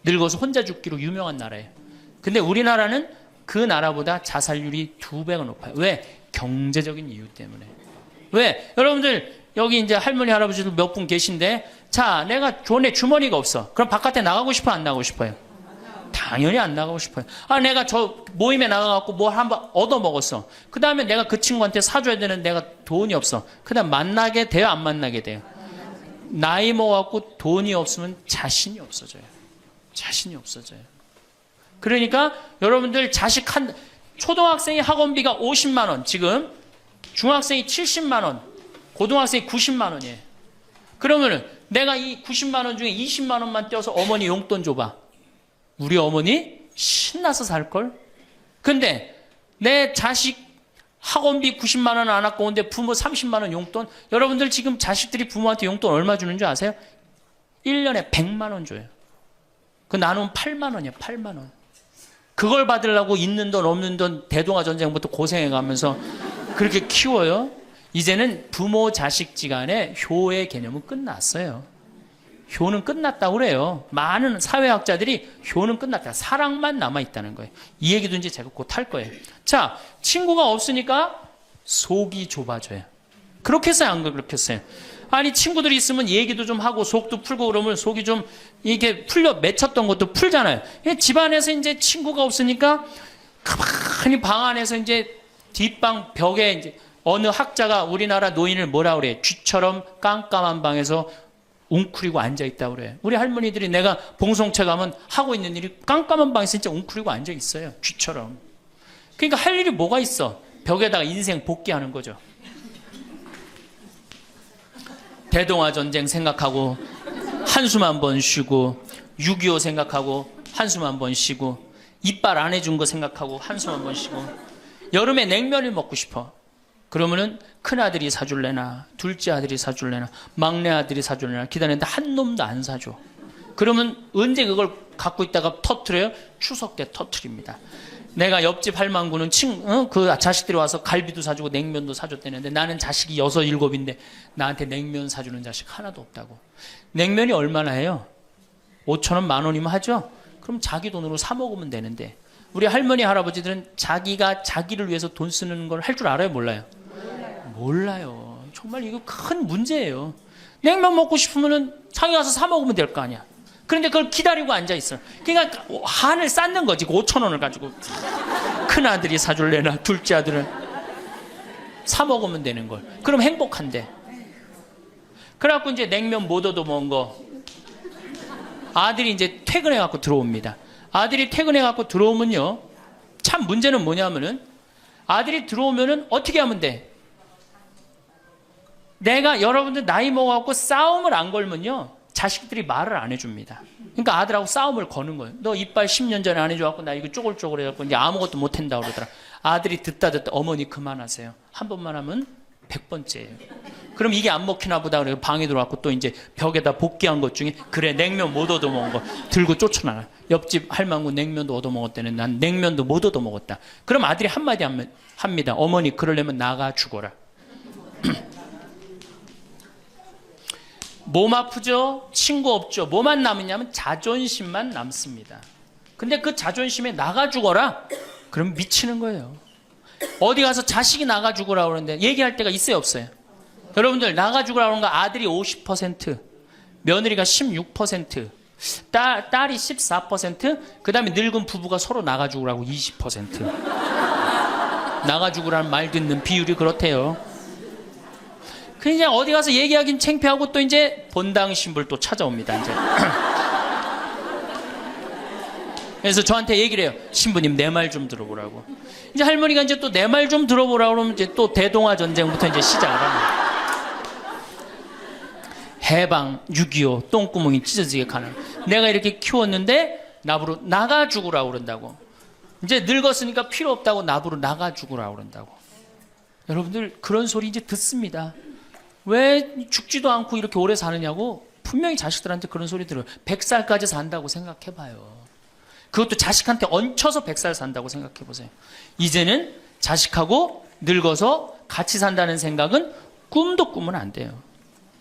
늙어서 혼자 죽기로 유명한 나라예요. 근데 우리나라는 그 나라보다 자살률이 2배가 높아요. 왜? 경제적인 이유 때문에. 왜? 여러분들 여기 이제 할머니 할아버지들 몇 분 계신데, 자, 내가 돈에 주머니가 없어. 그럼 바깥에 나가고 싶어 안 나가고 싶어요? 당연히 안 나가고 싶어요. 아, 내가 저 모임에 나가갖고 뭐 한번 얻어 먹었어. 그 다음에 내가 그 친구한테 사줘야 되는 내가 돈이 없어. 그 다음 만나게 돼요? 안 만나게 돼요? 나이 먹어갖고 돈이 없으면 자신이 없어져요. 자신이 없어져요. 그러니까 여러분들 초등학생이 학원비가 50만 원, 지금 중학생이 70만 원, 고등학생이 90만 원이에요. 그러면은 내가 이 90만 원 중에 20만 원만 떼어서 어머니 용돈 줘봐. 우리 어머니 신나서 살걸? 근데 내 자식 학원비 90만 원 안 아까운데 부모 30만 원 용돈? 여러분들 지금 자식들이 부모한테 용돈 얼마 주는 줄 아세요? 1년에 100만 원 줘요. 그 나누면 8만 원이야, 8만 원. 그걸 받으려고 있는 돈 없는 돈 대동아 전쟁부터 고생해가면서 그렇게 키워요? 이제는 부모 자식지간의 효의 개념은 끝났어요. 효는 끝났다고 그래요. 많은 사회학자들이 효는 끝났다. 사랑만 남아있다는 거예요. 이 얘기도 이제 제가 곧 할 거예요. 자, 친구가 없으니까 속이 좁아져요. 그렇게 했어요? 안 그렇게 했어요? 아니, 친구들이 있으면 얘기도 좀 하고 속도 풀고 그러면 속이 좀 이게 맺혔던 것도 풀잖아요. 집안에서 이제 친구가 없으니까 가만히 방 안에서 이제 뒷방 벽에 이제 어느 학자가 우리나라 노인을 뭐라 그래? 쥐처럼 깜깜한 방에서 웅크리고 앉아있다고 그래요. 우리 할머니들이 내가 봉송체 가면 하고 있는 일이 깜깜한 방에서 진짜 웅크리고 앉아있어요. 쥐처럼. 그러니까 할 일이 뭐가 있어? 벽에다가 인생 복귀하는 거죠. 대동아 전쟁 생각하고 한숨 한 번 쉬고 6.25 생각하고 한숨 한 번 쉬고 이빨 안 해준 거 생각하고 한숨 한 번 쉬고 여름에 냉면을 먹고 싶어. 그러면은 큰아들이 사줄래나 둘째 아들이 사줄래나 막내 아들이 사줄래나 기다리는데 한 놈도 안 사줘. 그러면 언제 그걸 갖고 있다가 터트려요? 추석 때 터트립니다. 내가 옆집 할망구는 그 자식들이 와서 갈비도 사주고 냉면도 사줬다는데 나는 자식이 6, 7인데 나한테 냉면 사주는 자식 하나도 없다고. 냉면이 얼마나 해요? 5,000원, 10,000원이면 하죠? 그럼 자기 돈으로 사 먹으면 되는데 우리 할머니 할아버지들은 자기가 자기를 위해서 돈 쓰는 걸 할 줄 알아요? 몰라요? 몰라요. 정말 이거 큰 문제예요. 냉면 먹고 싶으면은 자기 가서 사 먹으면 될 거 아니야. 그런데 그걸 기다리고 앉아있어. 그러니까 한을 쌓는 거지. 5,000원을 가지고. 큰아들이 사줄래나 둘째 아들은 사 먹으면 되는 걸. 그럼 행복한데. 그래갖고 이제 냉면 못 얻어 먹은 거. 아들이 이제 퇴근해갖고 들어옵니다. 아들이 퇴근해갖고 들어오면요. 참 문제는 뭐냐면은 아들이 들어오면은 어떻게 하면 돼? 내가 여러분들 나이 먹어갖고 싸움을 안 걸면요. 자식들이 말을 안 해줍니다. 그러니까 아들하고 싸움을 거는 거예요. 너 이빨 10년 전에 안 해줘갖고 나 이거 쪼글쪼글 해갖고 이제 아무것도 못한다고 그러더라. 아들이 듣다 어머니 그만하세요. 한 번만 하면 100번째예요. 그럼 이게 안 먹히나 보다 그래서 방에 들어왔고 또 이제 벽에다 복귀한 것 중에 그래 냉면 못 얻어먹은 거 들고 쫓아나가. 옆집 할망구 냉면도 얻어먹었다는 난 냉면도 못 얻어먹었다. 그럼 아들이 한마디 합니다. 어머니 그러려면 나가 죽어라. 몸 아프죠? 친구 없죠? 뭐만 남으냐면 자존심만 남습니다. 근데 그 자존심에 나가 죽어라? 그럼 미치는 거예요. 어디 가서 자식이 나가 죽으라고 그러는데 얘기할 때가 있어요? 없어요? 여러분들 나가 죽으라고 그러는 거 아들이 50%, 며느리가 16%, 딸이 14%, 그 다음에 늙은 부부가 서로 나가 죽으라고 20%. 나가 죽으라는 말 듣는 비율이 그렇대요. 그냥 어디 가서 얘기하긴 창피하고 또 이제 본당 신부를 또 찾아옵니다, 이제. 그래서 저한테 얘기를 해요. 신부님, 내 말 좀 들어보라고. 이제 할머니가 이제 또 내 말 좀 들어보라고 그러면 이제 또 대동아 전쟁부터 이제 시작을 합니다. 해방, 6.25, 똥구멍이 찢어지게 가는. 내가 이렇게 키웠는데 나부로 나가 죽으라고 그런다고. 이제 늙었으니까 필요 없다고 나부로 나가 죽으라고 그런다고. 여러분들 그런 소리 이제 듣습니다. 왜 죽지도 않고 이렇게 오래 사느냐고 분명히 자식들한테 그런 소리 들어요. 100살까지 산다고 생각해봐요. 그것도 자식한테 얹혀서 100살 산다고 생각해보세요. 이제는 자식하고 늙어서 같이 산다는 생각은 꿈도 꾸면 안 돼요.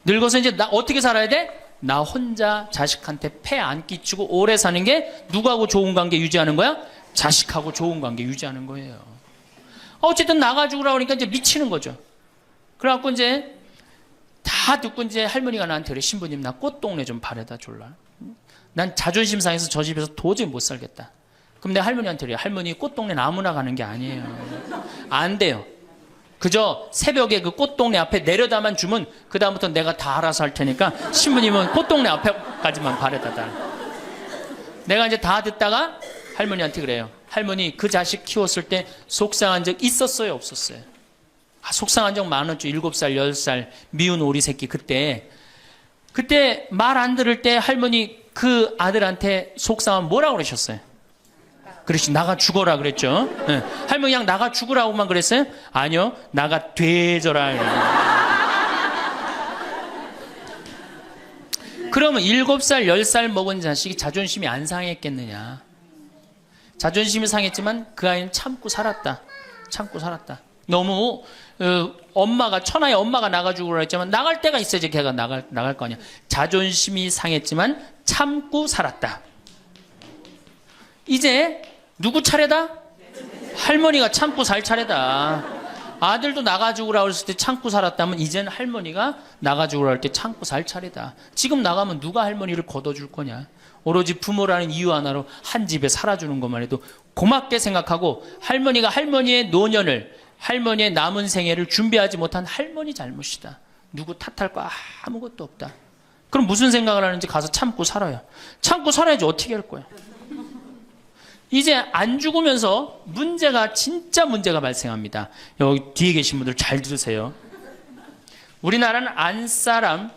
늙어서 이제 나 어떻게 살아야 돼? 나 혼자 자식한테 폐 안 끼치고 오래 사는 게 누구하고 좋은 관계 유지하는 거야? 자식하고 좋은 관계 유지하는 거예요. 어쨌든 나가 죽으라고 하니까 이제 미치는 거죠. 그래갖고 이제 다 듣고 이제 할머니가 나한테 그래. 신부님, 나 꽃동네 좀 바래다 줄라. 난 자존심 상해서 저 집에서 도저히 못 살겠다. 그럼 내가 할머니한테 그래. 할머니, 꽃동네 아무나 가는 게 아니에요. 안 돼요. 그저 새벽에 그 꽃동네 앞에 내려다만 주면 그 다음부터 내가 다 알아서 할 테니까 신부님은 꽃동네 앞에까지만 바래다 달. 내가 이제 다 듣다가 할머니한테 그래요. 할머니, 그 자식 키웠을 때 속상한 적 있었어요, 없었어요? 속상한 적 많았죠. 7살, 10살 미운 오리 새끼. 그때 말 안 들을 때 할머니 그 아들한테 속상하면 뭐라고 그러셨어요? 그렇지, 나가 죽어라 그랬죠. 네. 할머니 그냥 나가 죽으라고만 그랬어요? 아니요, 나가 되져라. 그러면 7살, 10살 먹은 자식이 자존심이 안 상했겠느냐? 자존심이 상했지만 그 아이는 참고 살았다. 너무 엄마가, 천하의 엄마가 나가 죽으라 했지만 나갈 때가 있어야지 걔가 나갈 거 아니야. 자존심이 상했지만 참고 살았다. 이제 누구 차례다? 할머니가 참고 살 차례다. 아들도 나가 죽으라 그랬을 때 참고 살았다면 이제는 할머니가 나가 죽으라 할 때 참고 살 차례다. 지금 나가면 누가 할머니를 걷어줄 거냐? 오로지 부모라는 이유 하나로 한 집에 살아주는 것만 해도 고맙게 생각하고, 할머니가 할머니의 노년을, 할머니의 남은 생애를 준비하지 못한 할머니 잘못이다. 누구 탓할 거 아무것도 없다. 그럼 무슨 생각을 하는지 가서 참고 살아요. 참고 살아야지 어떻게 할 거야. 이제 안 죽으면서 진짜 문제가 발생합니다. 여기 뒤에 계신 분들 잘 들으세요. 우리나라는 안사람,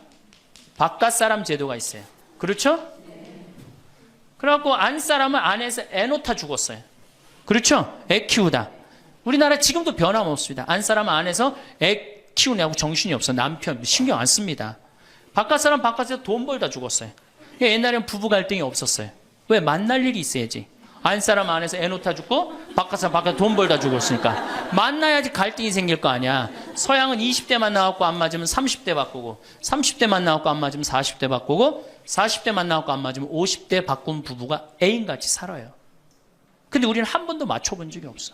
바깥사람 제도가 있어요. 그렇죠? 그래갖고 안사람은 안에서 애 놓다 죽었어요. 그렇죠? 애 키우다. 우리나라 지금도 변함없습니다. 안사람은 안에서 애 키우냐고 정신이 없어. 남편 신경 안 씁니다. 바깥사람 바깥에서 돈 벌다 죽었어요. 옛날에는 부부 갈등이 없었어요. 왜? 만날 일이 있어야지. 안사람 안에서 애 놓다 죽고 바깥사람 바깥에 돈 벌다 죽었으니까 만나야지 갈등이 생길 거 아니야. 서양은 20대만 나왔고 안 맞으면 30대 바꾸고, 30대만 나왔고 안 맞으면 40대 바꾸고, 40대만 나왔고 안 맞으면 50대 바꾼 부부가 애인같이 살아요. 근데 우리는 한 번도 맞춰본 적이 없어.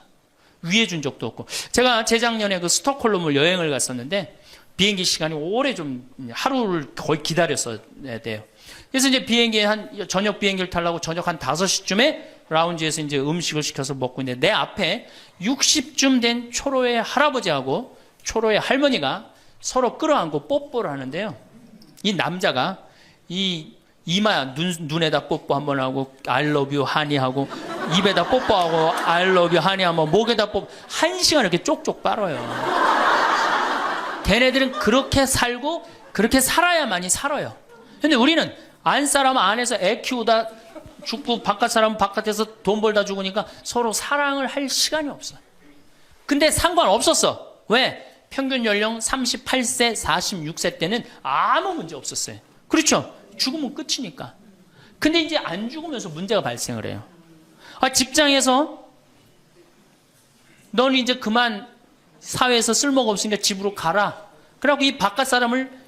위해준 적도 없고. 제가 재작년에 그 스톡홀름을 여행을 갔었는데 비행기 시간이 오래 좀 하루를 거의 기다렸어야 돼요. 그래서 이제 저녁 비행기를 타려고 저녁 한 5시쯤에 라운지에서 이제 음식을 시켜서 먹고 있는데 내 앞에 60쯤 된 초로의 할아버지하고 초로의 할머니가 서로 끌어안고 뽀뽀를 하는데요. 이 남자가 이 이마 눈에다 뽀뽀 한번 하고 I love you 하니 하고, 입에다 뽀뽀하고 I love you 하니 하면 목에다 뽀뽀, 1시간 이렇게 쪽쪽 빨아요. 걔네들은 그렇게 살고 그렇게 살아야만이 살아요. 근데 우리는 안사람은 안에서 애 키우다 죽고 바깥사람은 바깥에서 돈 벌다 죽으니까 서로 사랑을 할 시간이 없어. 근데 상관없었어. 왜? 평균 연령 38세, 46세 때는 아무 문제 없었어요. 그렇죠? 죽으면 끝이니까. 근데 이제 안 죽으면서 문제가 발생을 해요. 직장에서 너는 이제 그만 사회에서 쓸모가 없으니까 집으로 가라. 그래갖고 이 바깥 사람을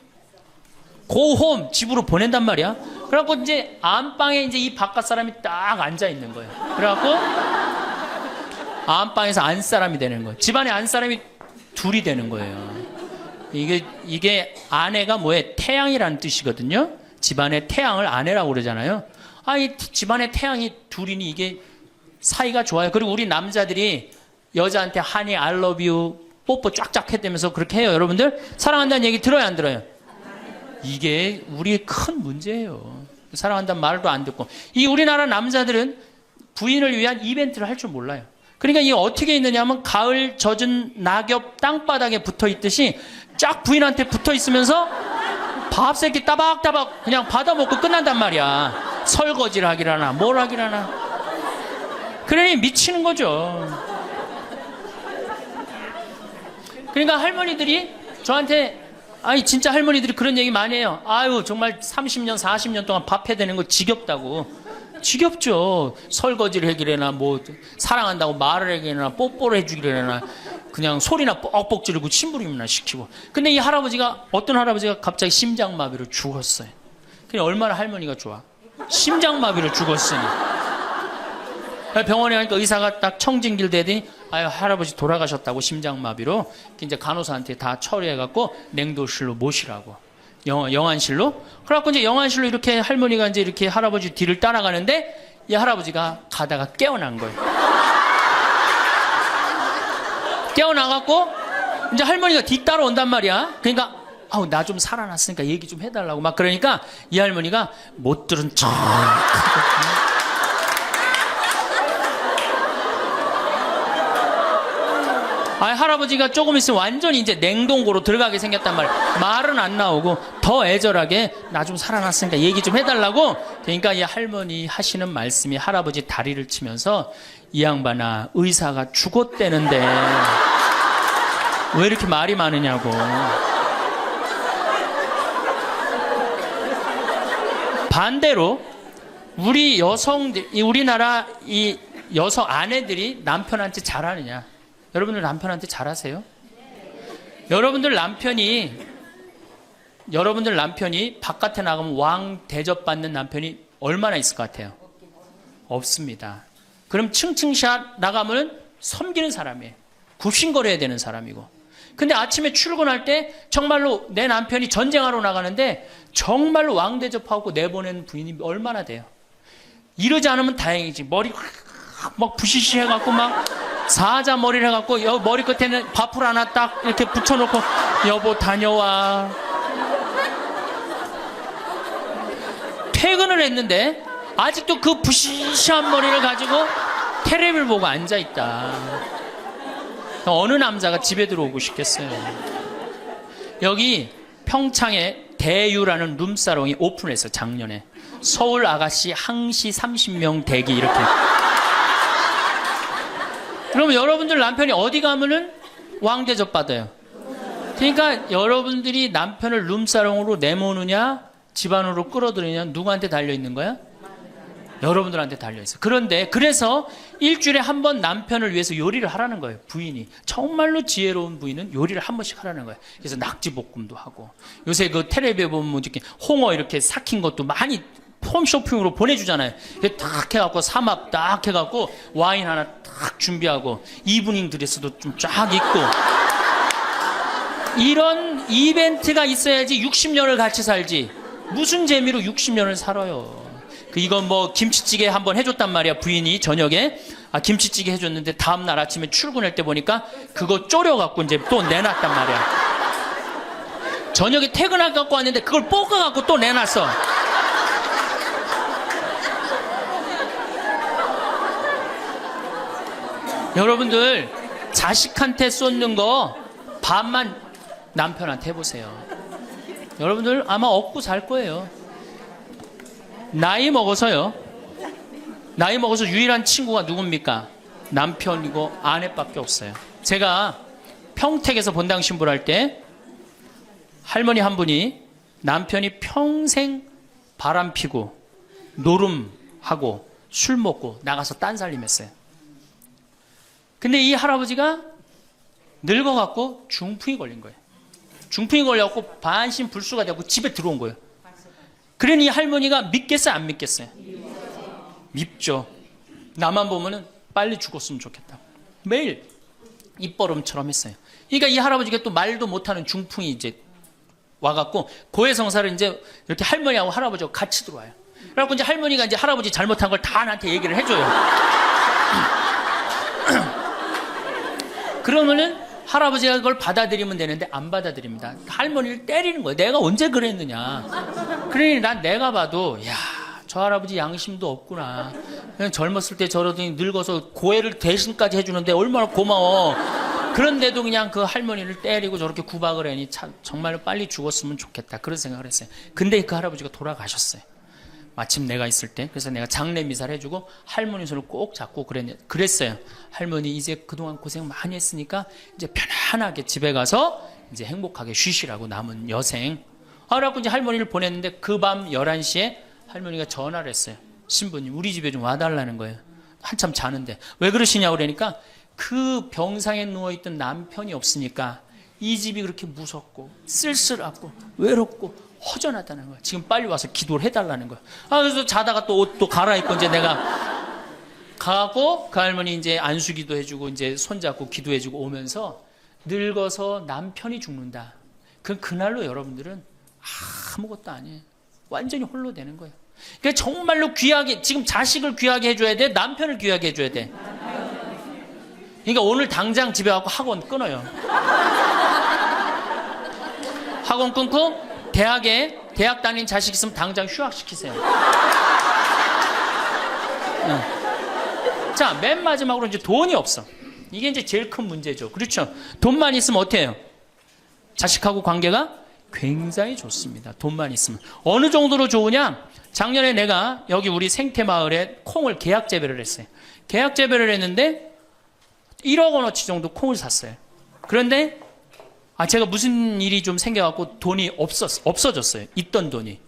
고홈 집으로 보낸단 말이야. 그래갖고 이제 안방에 이제 이 바깥 사람이 딱 앉아 있는 거예요. 그래갖고 안방에서 안 사람이 되는 거예요. 집안에 안 사람이 둘이 되는 거예요. 이게 아내가 뭐에 태양이라는 뜻이거든요. 집안의 태양을 아내라고 그러잖아요. 이 집안의 태양이 둘이니 이게 사이가 좋아요. 그리고 우리 남자들이 여자한테 하니 I love you 뽀뽀 쫙쫙 했다면서 그렇게 해요. 여러분들 사랑한다는 얘기 들어요, 안 들어요? 이게 우리의 큰 문제예요. 사랑한다는 말도 안 듣고. 이 우리나라 남자들은 부인을 위한 이벤트를 할 줄 몰라요. 그러니까 이게 어떻게 있느냐 하면 가을 젖은 낙엽 땅바닥에 붙어 있듯이 쫙 부인한테 붙어 있으면서 밥 새끼 따박따박 그냥 받아먹고 끝난단 말이야. 설거지를 하기라나 뭘 하기라나. 그러니 미치는 거죠. 그러니까 할머니들이 저한테 진짜 할머니들이 그런 얘기 많이 해요. 아유 정말 30년 40년 동안 밥 해야 되는 거 지겹다고. 지겹죠. 설거지를 해기래나 뭐 사랑한다고 말을 해기래나 뽀뽀를 해주기래나 그냥 소리나 뻑뻑 지르고 침부림이나 시키고. 근데 이 할아버지가 어떤 할아버지가 갑자기 심장마비로 죽었어요. 그냥 얼마나 할머니가 좋아. 심장마비로 죽었으니. 병원에 가니까 의사가 딱 청진길 대더니 할아버지 돌아가셨다고 심장마비로. 이제 간호사한테 다 처리해갖고 냉도실로 모시라고. 영안실로. 그래갖고 이제 영안실로 이렇게 할머니가 이제 이렇게 할아버지 뒤를 따라가는데 이 할아버지가 가다가 깨어난 거예요. 깨어나갖고 이제 할머니가 뒤 따라온단 말이야. 그러니까 나 좀 살아났으니까 얘기 좀 해달라고 막 그러니까 이 할머니가 못 들은 척 할아버지가 조금 있으면 완전히 이제 냉동고로 들어가게 생겼단 말이야. 말은 안 나오고 더 애절하게 나 좀 살아났으니까 얘기 좀 해달라고. 그러니까 이 할머니 하시는 말씀이 할아버지 다리를 치면서 이 양반아 의사가 죽었대는데 왜 이렇게 말이 많으냐고. 반대로 우리 여성들, 우리나라 이 여성 아내들이 남편한테 잘하느냐? 여러분들 남편한테 잘하세요? 여러분들 남편이 바깥에 나가면 왕 대접받는 남편이 얼마나 있을 것 같아요? 없습니다. 그럼 층층샷 나가면 섬기는 사람이에요. 굽신거려야 되는 사람이고. 근데 아침에 출근할 때 정말로 내 남편이 전쟁하러 나가는데 정말로 왕 대접하고 내보낸 부인이 얼마나 돼요? 이러지 않으면 다행이지. 머리 막 부시시 해갖고 막 사자 머리를 해갖고 머리 끝에는 밥풀 하나 딱 이렇게 붙여놓고 여보 다녀와. 퇴근을 했는데 아직도 그 부시시한 머리를 가지고 테레비를 보고 앉아있다. 어느 남자가 집에 들어오고 싶겠어요. 여기 평창에 대유라는 룸사롱이 오픈했어. 작년에. 서울 아가씨 항시 30명 대기 이렇게. 그러면 여러분들 남편이 어디 가면은 왕대접 받아요. 그러니까 여러분들이 남편을 룸사롱으로 내모느냐 집안으로 끌어들이냐 누구한테 달려있는 거야? 여러분들한테 달려있어요. 그런데 그래서 일주일에 한 번 남편을 위해서 요리를 하라는 거예요. 부인이. 정말로 지혜로운 부인은 요리를 한 번씩 하라는 거예요. 그래서 낙지볶음도 하고 요새 그 텔레비에 보면 이렇게 홍어 이렇게 삭힌 것도 많이 홈쇼핑으로 보내주잖아요. 딱 해갖고 삼합 딱 해갖고 와인 하나 딱 준비하고 이브닝 드레스도 좀 쫙 입고 이런 이벤트가 있어야지 60년을 같이 살지. 무슨 재미로 60년을 살아요. 이건 뭐 김치찌개 한번 해줬단 말이야. 부인이 저녁에 김치찌개 해줬는데 다음날 아침에 출근할 때 보니까 그거 졸여갖고 이제 또 내놨단 말이야. 저녁에 퇴근할 갖고 왔는데 그걸 볶아갖고 또 내놨어. 여러분들 자식한테 쏟는 거 반만 남편한테 해보세요. 여러분들 아마 얻고 살 거예요. 나이 먹어서 유일한 친구가 누굽니까? 남편이고 아내밖에 없어요. 제가 평택에서 본당 신부를 할 때 할머니 한 분이 남편이 평생 바람 피고 노름하고 술 먹고 나가서 딴살림했어요. 근데 이 할아버지가 늙어갖고 중풍이 걸린 거예요. 중풍이 걸려갖고 반신불수가 되고 집에 들어온 거예요. 그러니 이 할머니가 믿겠어요? 안 믿겠어요? 밉죠. 나만 보면은 빨리 죽었으면 좋겠다. 매일 입버릇처럼 했어요. 그러니까 이 할아버지가 또 말도 못하는 중풍이 이제 와갖고 고해성사를 이제 이렇게 할머니하고 할아버지하고 같이 들어와요. 그래갖고 이제 할머니가 이제 할아버지 잘못한 걸 다 나한테 얘기를 해줘요. 그러면은 할아버지가 그걸 받아들이면 되는데 안 받아들입니다. 할머니를 때리는 거예요. 내가 언제 그랬느냐. 그러니 난 내가 봐도 야, 저 할아버지 양심도 없구나. 그냥 젊었을 때 저러더니 늙어서 고해를 대신까지 해주는데 얼마나 고마워. 그런데도 그냥 그 할머니를 때리고 저렇게 구박을 하니 참 정말로 빨리 죽었으면 좋겠다. 그런 생각을 했어요. 근데 그 할아버지가 돌아가셨어요. 마침 내가 있을 때. 그래서 내가 장례 미사를 해주고 할머니 손을 꼭 잡고 그랬어요. 할머니 이제 그동안 고생 많이 했으니까 이제 편안하게 집에 가서 이제 행복하게 쉬시라고 남은 여생. 그래갖고 이제 할머니를 보냈는데 그 밤 11시에 할머니가 전화를 했어요. 신부님 우리 집에 좀 와달라는 거예요. 한참 자는데. 왜 그러시냐고 그러니까 그 병상에 누워있던 남편이 없으니까 이 집이 그렇게 무섭고 쓸쓸하고 외롭고 허전하다는 거야. 지금 빨리 와서 기도를 해달라는 거야. 그래서 자다가 또 옷도 갈아입고 이제 내가 가고 그 할머니 이제 안수기도 해주고 이제 손잡고 기도해주고 오면서 늙어서 남편이 죽는다. 그날로 여러분들은 아무것도 아니에요. 완전히 홀로 되는 거예요. 그러니까 정말로 귀하게 지금 자식을 귀하게 해줘야 돼. 남편을 귀하게 해줘야 돼. 그러니까 오늘 당장 집에 가고 학원 끊어요. 학원 끊고 대학 다닌 자식 있으면 당장 휴학시키세요. 자, 맨 마지막으로 이제 돈이 없어. 이게 이제 제일 큰 문제죠. 그렇죠? 돈만 있으면 어때요? 자식하고 관계가 굉장히 좋습니다. 돈만 있으면. 어느 정도로 좋으냐? 작년에 내가 여기 우리 생태마을에 콩을 계약 재배를 했어요. 계약 재배를 했는데 1억 원어치 정도 콩을 샀어요. 그런데 제가 무슨 일이 좀 생겨갖고 돈이 없어졌어요. 있던 돈이.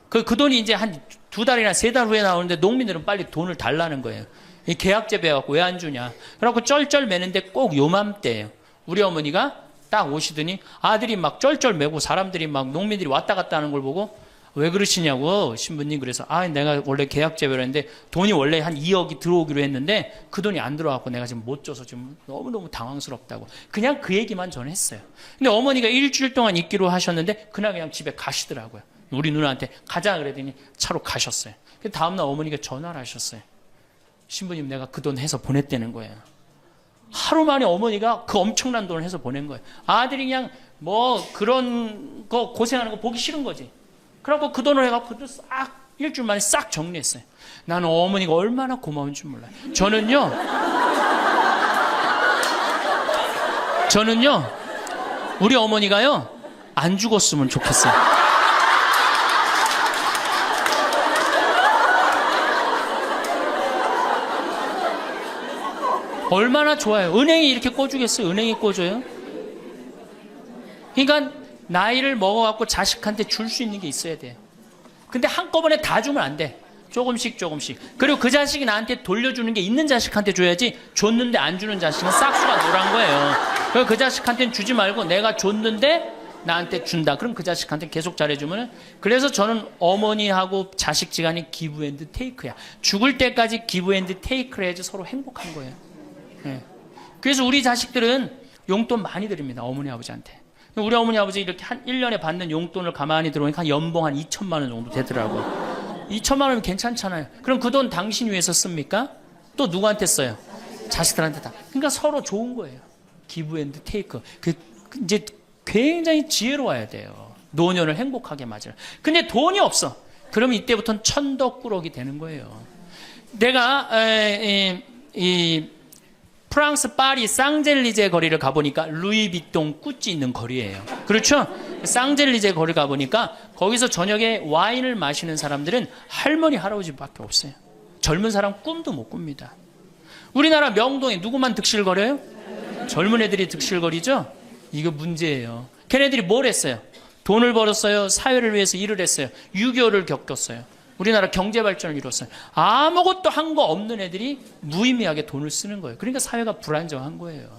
그 돈이 이제 한 2달이나 3달 후에 나오는데 농민들은 빨리 돈을 달라는 거예요. 이 계약 재배해갖고 왜 안 주냐. 그래갖고 쩔쩔 매는데 꼭 요맘때예요. 우리 어머니가 딱 오시더니 아들이 막 쩔쩔 매고 사람들이 막 농민들이 왔다 갔다 하는 걸 보고 왜 그러시냐고 신부님. 그래서 내가 원래 계약 재배를 했는데 돈이 원래 한 2억이 들어오기로 했는데 그 돈이 안 들어왔고 내가 지금 못 줘서 지금 너무너무 당황스럽다고 그냥 그 얘기만 저는 했어요. 근데 어머니가 일주일 동안 있기로 하셨는데 그날 그냥 집에 가시더라고요. 우리 누나한테 가자 그랬더니 차로 가셨어요. 다음날 어머니가 전화를 하셨어요. 신부님 내가 그 돈 해서 보냈다는 거예요. 하루 만에 어머니가 그 엄청난 돈을 해서 보낸 거예요. 아들이 그냥 뭐 그런 거 고생하는 거 보기 싫은 거지. 그래갖고 그 돈을 해갖고 일주일 만에 싹 정리했어요. 나는 어머니가 얼마나 고마운 줄 몰라요. 저는요, 우리 어머니가요, 안 죽었으면 좋겠어요. 얼마나 좋아요. 은행이 이렇게 꿔주겠어요? 은행이 꿔줘요? 그러니까 나이를 먹어갖고 자식한테 줄 수 있는 게 있어야 돼요. 근데 한꺼번에 다 주면 안 돼. 조금씩. 그리고 그 자식이 나한테 돌려주는 게 있는 자식한테 줘야지 줬는데 안 주는 자식은 싹수가 노란 거예요. 그래서 그 자식한테는 주지 말고 내가 줬는데 나한테 준다. 그럼 그 자식한테 계속 잘해주면. 그래서 저는 어머니하고 자식 지간이 기브 앤드 테이크야. 죽을 때까지 기브 앤드 테이크를 해야지 서로 행복한 거예요. 네. 그래서 우리 자식들은 용돈 많이 드립니다. 어머니 아버지한테. 우리 어머니 아버지 이렇게 한 1년에 받는 용돈을 가만히 들어보니까 한 연봉 한 2천만 원 정도 되더라고요. 2천만 원이면 괜찮잖아요. 그럼 그 돈 당신 위해서 씁니까? 또 누구한테 써요? 자식들한테 다. 그러니까 서로 좋은 거예요. 기브 앤드 테이크. 이제 굉장히 지혜로워야 돼요. 노년을 행복하게 맞아요. 근데 돈이 없어. 그러면 이때부터는 천덕꾸러기 되는 거예요. 내가 프랑스 파리 쌍젤리제 거리를 가보니까 루이비통 꾸찌 있는 거리예요. 그렇죠? 쌍젤리제 거리 가보니까 거기서 저녁에 와인을 마시는 사람들은 할머니 할아버지밖에 없어요. 젊은 사람 꿈도 못 꿉니다. 우리나라 명동에 누구만 득실거려요? 젊은 애들이 득실거리죠? 이거 문제예요. 걔네들이 뭘 했어요? 돈을 벌었어요. 사회를 위해서 일을 했어요. 6.25를 겪었어요. 우리나라 경제 발전을 이뤘어요. 아무것도 한 거 없는 애들이 무의미하게 돈을 쓰는 거예요. 그러니까 사회가 불안정한 거예요.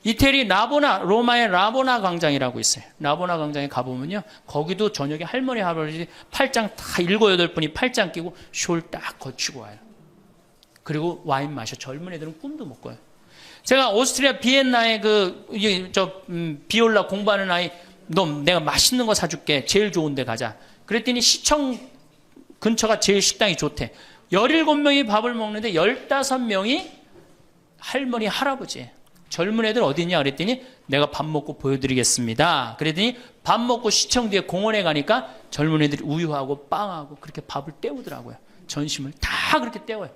이태리 로마의 라보나 광장이라고 있어요. 라보나 광장에 가보면요, 거기도 저녁에 할머니 할아버지 팔짱 다 7, 8분이 팔짱 끼고 숄 딱 거치고 와요. 그리고 와인 마셔. 젊은 애들은 꿈도 못 꿔요. 제가 오스트리아 비엔나에 비올라 공부하는 아이 너 내가 맛있는 거 사줄게. 제일 좋은 데 가자. 그랬더니 시청 근처가 제일 식당이 좋대. 17명이 밥을 먹는데 15명이 할머니, 할아버지. 젊은 애들 어디 있냐 그랬더니 내가 밥 먹고 보여드리겠습니다. 그랬더니 밥 먹고 시청 뒤에 공원에 가니까 젊은 애들이 우유하고 빵하고 그렇게 밥을 때우더라고요. 전심을 다 그렇게 때워요.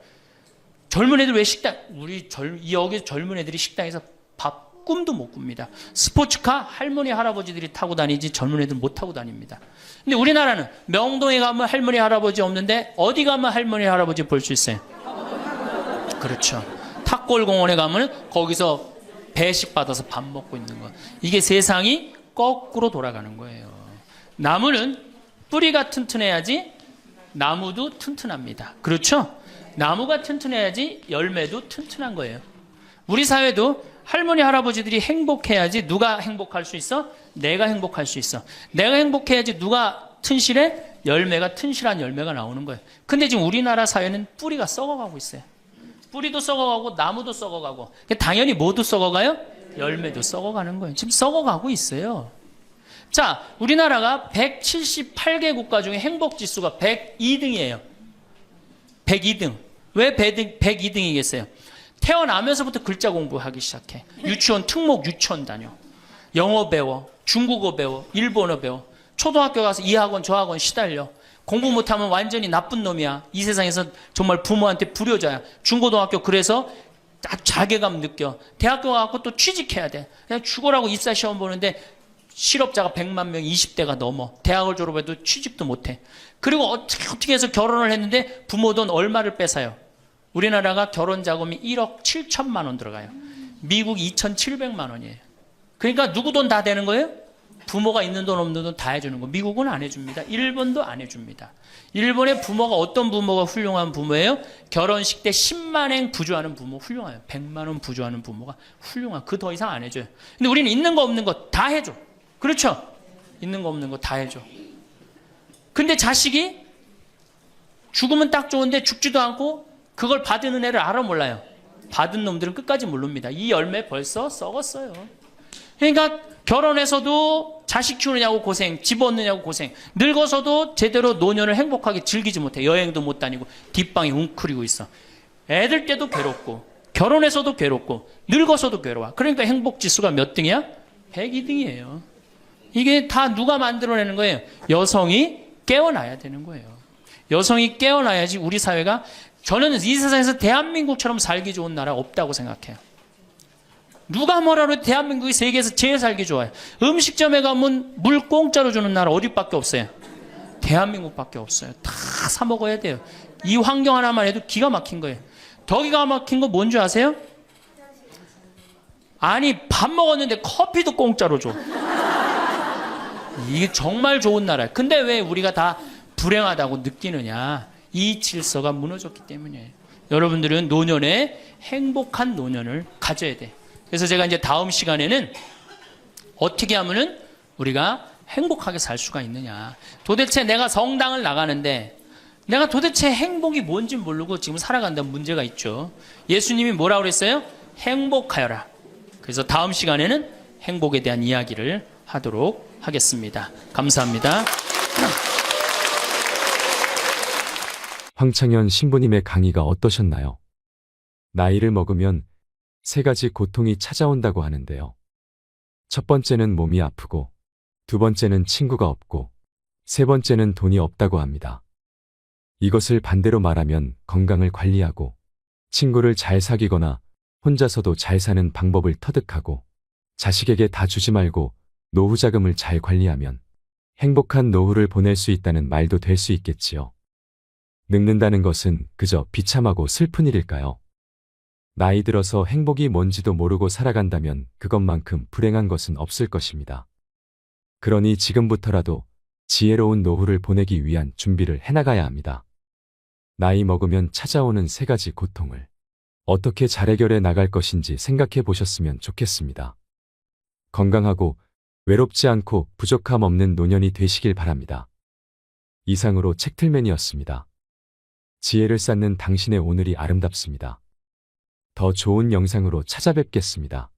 젊은 애들 왜 식당, 여기 젊은 애들이 식당에서 밥 꿈도 못 꿉니다. 스포츠카 할머니, 할아버지들이 타고 다니지 젊은 애들 못 타고 다닙니다. 근데 우리나라는 명동에 가면 할머니, 할아버지 없는데 어디 가면 할머니, 할아버지 볼 수 있어요? 그렇죠. 탑골공원에 가면 거기서 배식 받아서 밥 먹고 있는 거. 이게 세상이 거꾸로 돌아가는 거예요. 나무는 뿌리가 튼튼해야지 나무도 튼튼합니다. 그렇죠? 나무가 튼튼해야지 열매도 튼튼한 거예요. 우리 사회도 할머니, 할아버지들이 행복해야지 누가 행복할 수 있어? 내가 행복할 수 있어. 내가 행복해야지 누가 튼실해? 열매가 튼실한 열매가 나오는 거예요. 근데 지금 우리나라 사회는 뿌리가 썩어가고 있어요. 뿌리도 썩어가고 나무도 썩어가고 당연히 모두 썩어가요? 열매도 썩어가는 거예요. 지금 썩어가고 있어요. 자, 우리나라가 178개 국가 중에 행복지수가 102등이에요. 102등. 왜 102등이겠어요? 태어나면서부터 글자 공부하기 시작해. 유치원 특목 유치원 다녀. 영어 배워. 중국어 배워. 일본어 배워. 초등학교 가서 이 학원 저 학원 시달려. 공부 못하면 완전히 나쁜 놈이야. 이 세상에서 정말 부모한테 불효자야. 중고등학교 그래서 자괴감 느껴. 대학교 가고 또 취직해야 돼. 그냥 죽어라고 입사시험 보는데 실업자가 100만 명, 20대가 넘어. 대학을 졸업해도 취직도 못해. 그리고 어떻게 해서 결혼을 했는데 부모 돈 얼마를 뺏어요. 우리나라가 결혼 자금이 1억 7천만 원 들어가요. 미국 2,700만 원이에요. 그러니까 누구 돈 다 되는 거예요? 부모가 있는 돈 없는 돈 다 해주는 거. 미국은 안 해줍니다. 일본도 안 해줍니다. 일본의 부모가 어떤 부모가 훌륭한 부모예요? 결혼식 때 10만엔 부조하는 부모 훌륭해요. 100만 원 부조하는 부모가 훌륭한. 그 더 이상 안 해줘요. 근데 우리는 있는 거 없는 거 다 해줘. 그렇죠? 있는 거 없는 거 다 해줘. 근데 자식이 죽으면 딱 좋은데 죽지도 않고 그걸 받은 은혜를 알아 몰라요. 받은 놈들은 끝까지 모릅니다. 이 열매 벌써 썩었어요. 그러니까 결혼해서도 자식 키우느냐고 고생, 집 얻느냐고 고생, 늙어서도 제대로 노년을 행복하게 즐기지 못해. 여행도 못 다니고 뒷방이 웅크리고 있어. 애들 때도 괴롭고 결혼해서도 괴롭고 늙어서도 괴로워. 그러니까 행복지수가 몇 등이야? 102등이에요. 이게 다 누가 만들어내는 거예요? 여성이 깨어나야 되는 거예요. 여성이 깨어나야지 우리 사회가, 저는 이 세상에서 대한민국처럼 살기 좋은 나라 없다고 생각해요. 누가 뭐라도 해도 대한민국이 세계에서 제일 살기 좋아요. 음식점에 가면 물 공짜로 주는 나라 어디밖에 없어요? 대한민국밖에 없어요. 다 사 먹어야 돼요. 이 환경 하나만 해도 기가 막힌 거예요. 더 기가 막힌 거 뭔지 아세요? 아니, 밥 먹었는데 커피도 공짜로 줘. 이게 정말 좋은 나라예요. 근데 왜 우리가 다 불행하다고 느끼느냐? 이 질서가 무너졌기 때문이에요. 여러분들은 노년에 행복한 노년을 가져야 돼. 그래서 제가 이제 다음 시간에는 어떻게 하면은 우리가 행복하게 살 수가 있느냐. 도대체 내가 성당을 나가는데 내가 도대체 행복이 뭔지 모르고 지금 살아간다는 문제가 있죠. 예수님이 뭐라고 그랬어요? 행복하여라. 그래서 다음 시간에는 행복에 대한 이야기를 하도록 하겠습니다. 감사합니다. 황창현 신부님의 강의가 어떠셨나요? 나이를 먹으면 3가지 고통이 찾아온다고 하는데요. 첫 번째는 몸이 아프고, 두 번째는 친구가 없고, 세 번째는 돈이 없다고 합니다. 이것을 반대로 말하면 건강을 관리하고, 친구를 잘 사귀거나 혼자서도 잘 사는 방법을 터득하고, 자식에게 다 주지 말고 노후 자금을 잘 관리하면 행복한 노후를 보낼 수 있다는 말도 될 수 있겠지요. 늙는다는 것은 그저 비참하고 슬픈 일일까요? 나이 들어서 행복이 뭔지도 모르고 살아간다면 그것만큼 불행한 것은 없을 것입니다. 그러니 지금부터라도 지혜로운 노후를 보내기 위한 준비를 해나가야 합니다. 나이 먹으면 찾아오는 3가지 고통을 어떻게 잘 해결해 나갈 것인지 생각해 보셨으면 좋겠습니다. 건강하고 외롭지 않고 부족함 없는 노년이 되시길 바랍니다. 이상으로 책틀맨이었습니다. 지혜를 쌓는 당신의 오늘이 아름답습니다. 더 좋은 영상으로 찾아뵙겠습니다.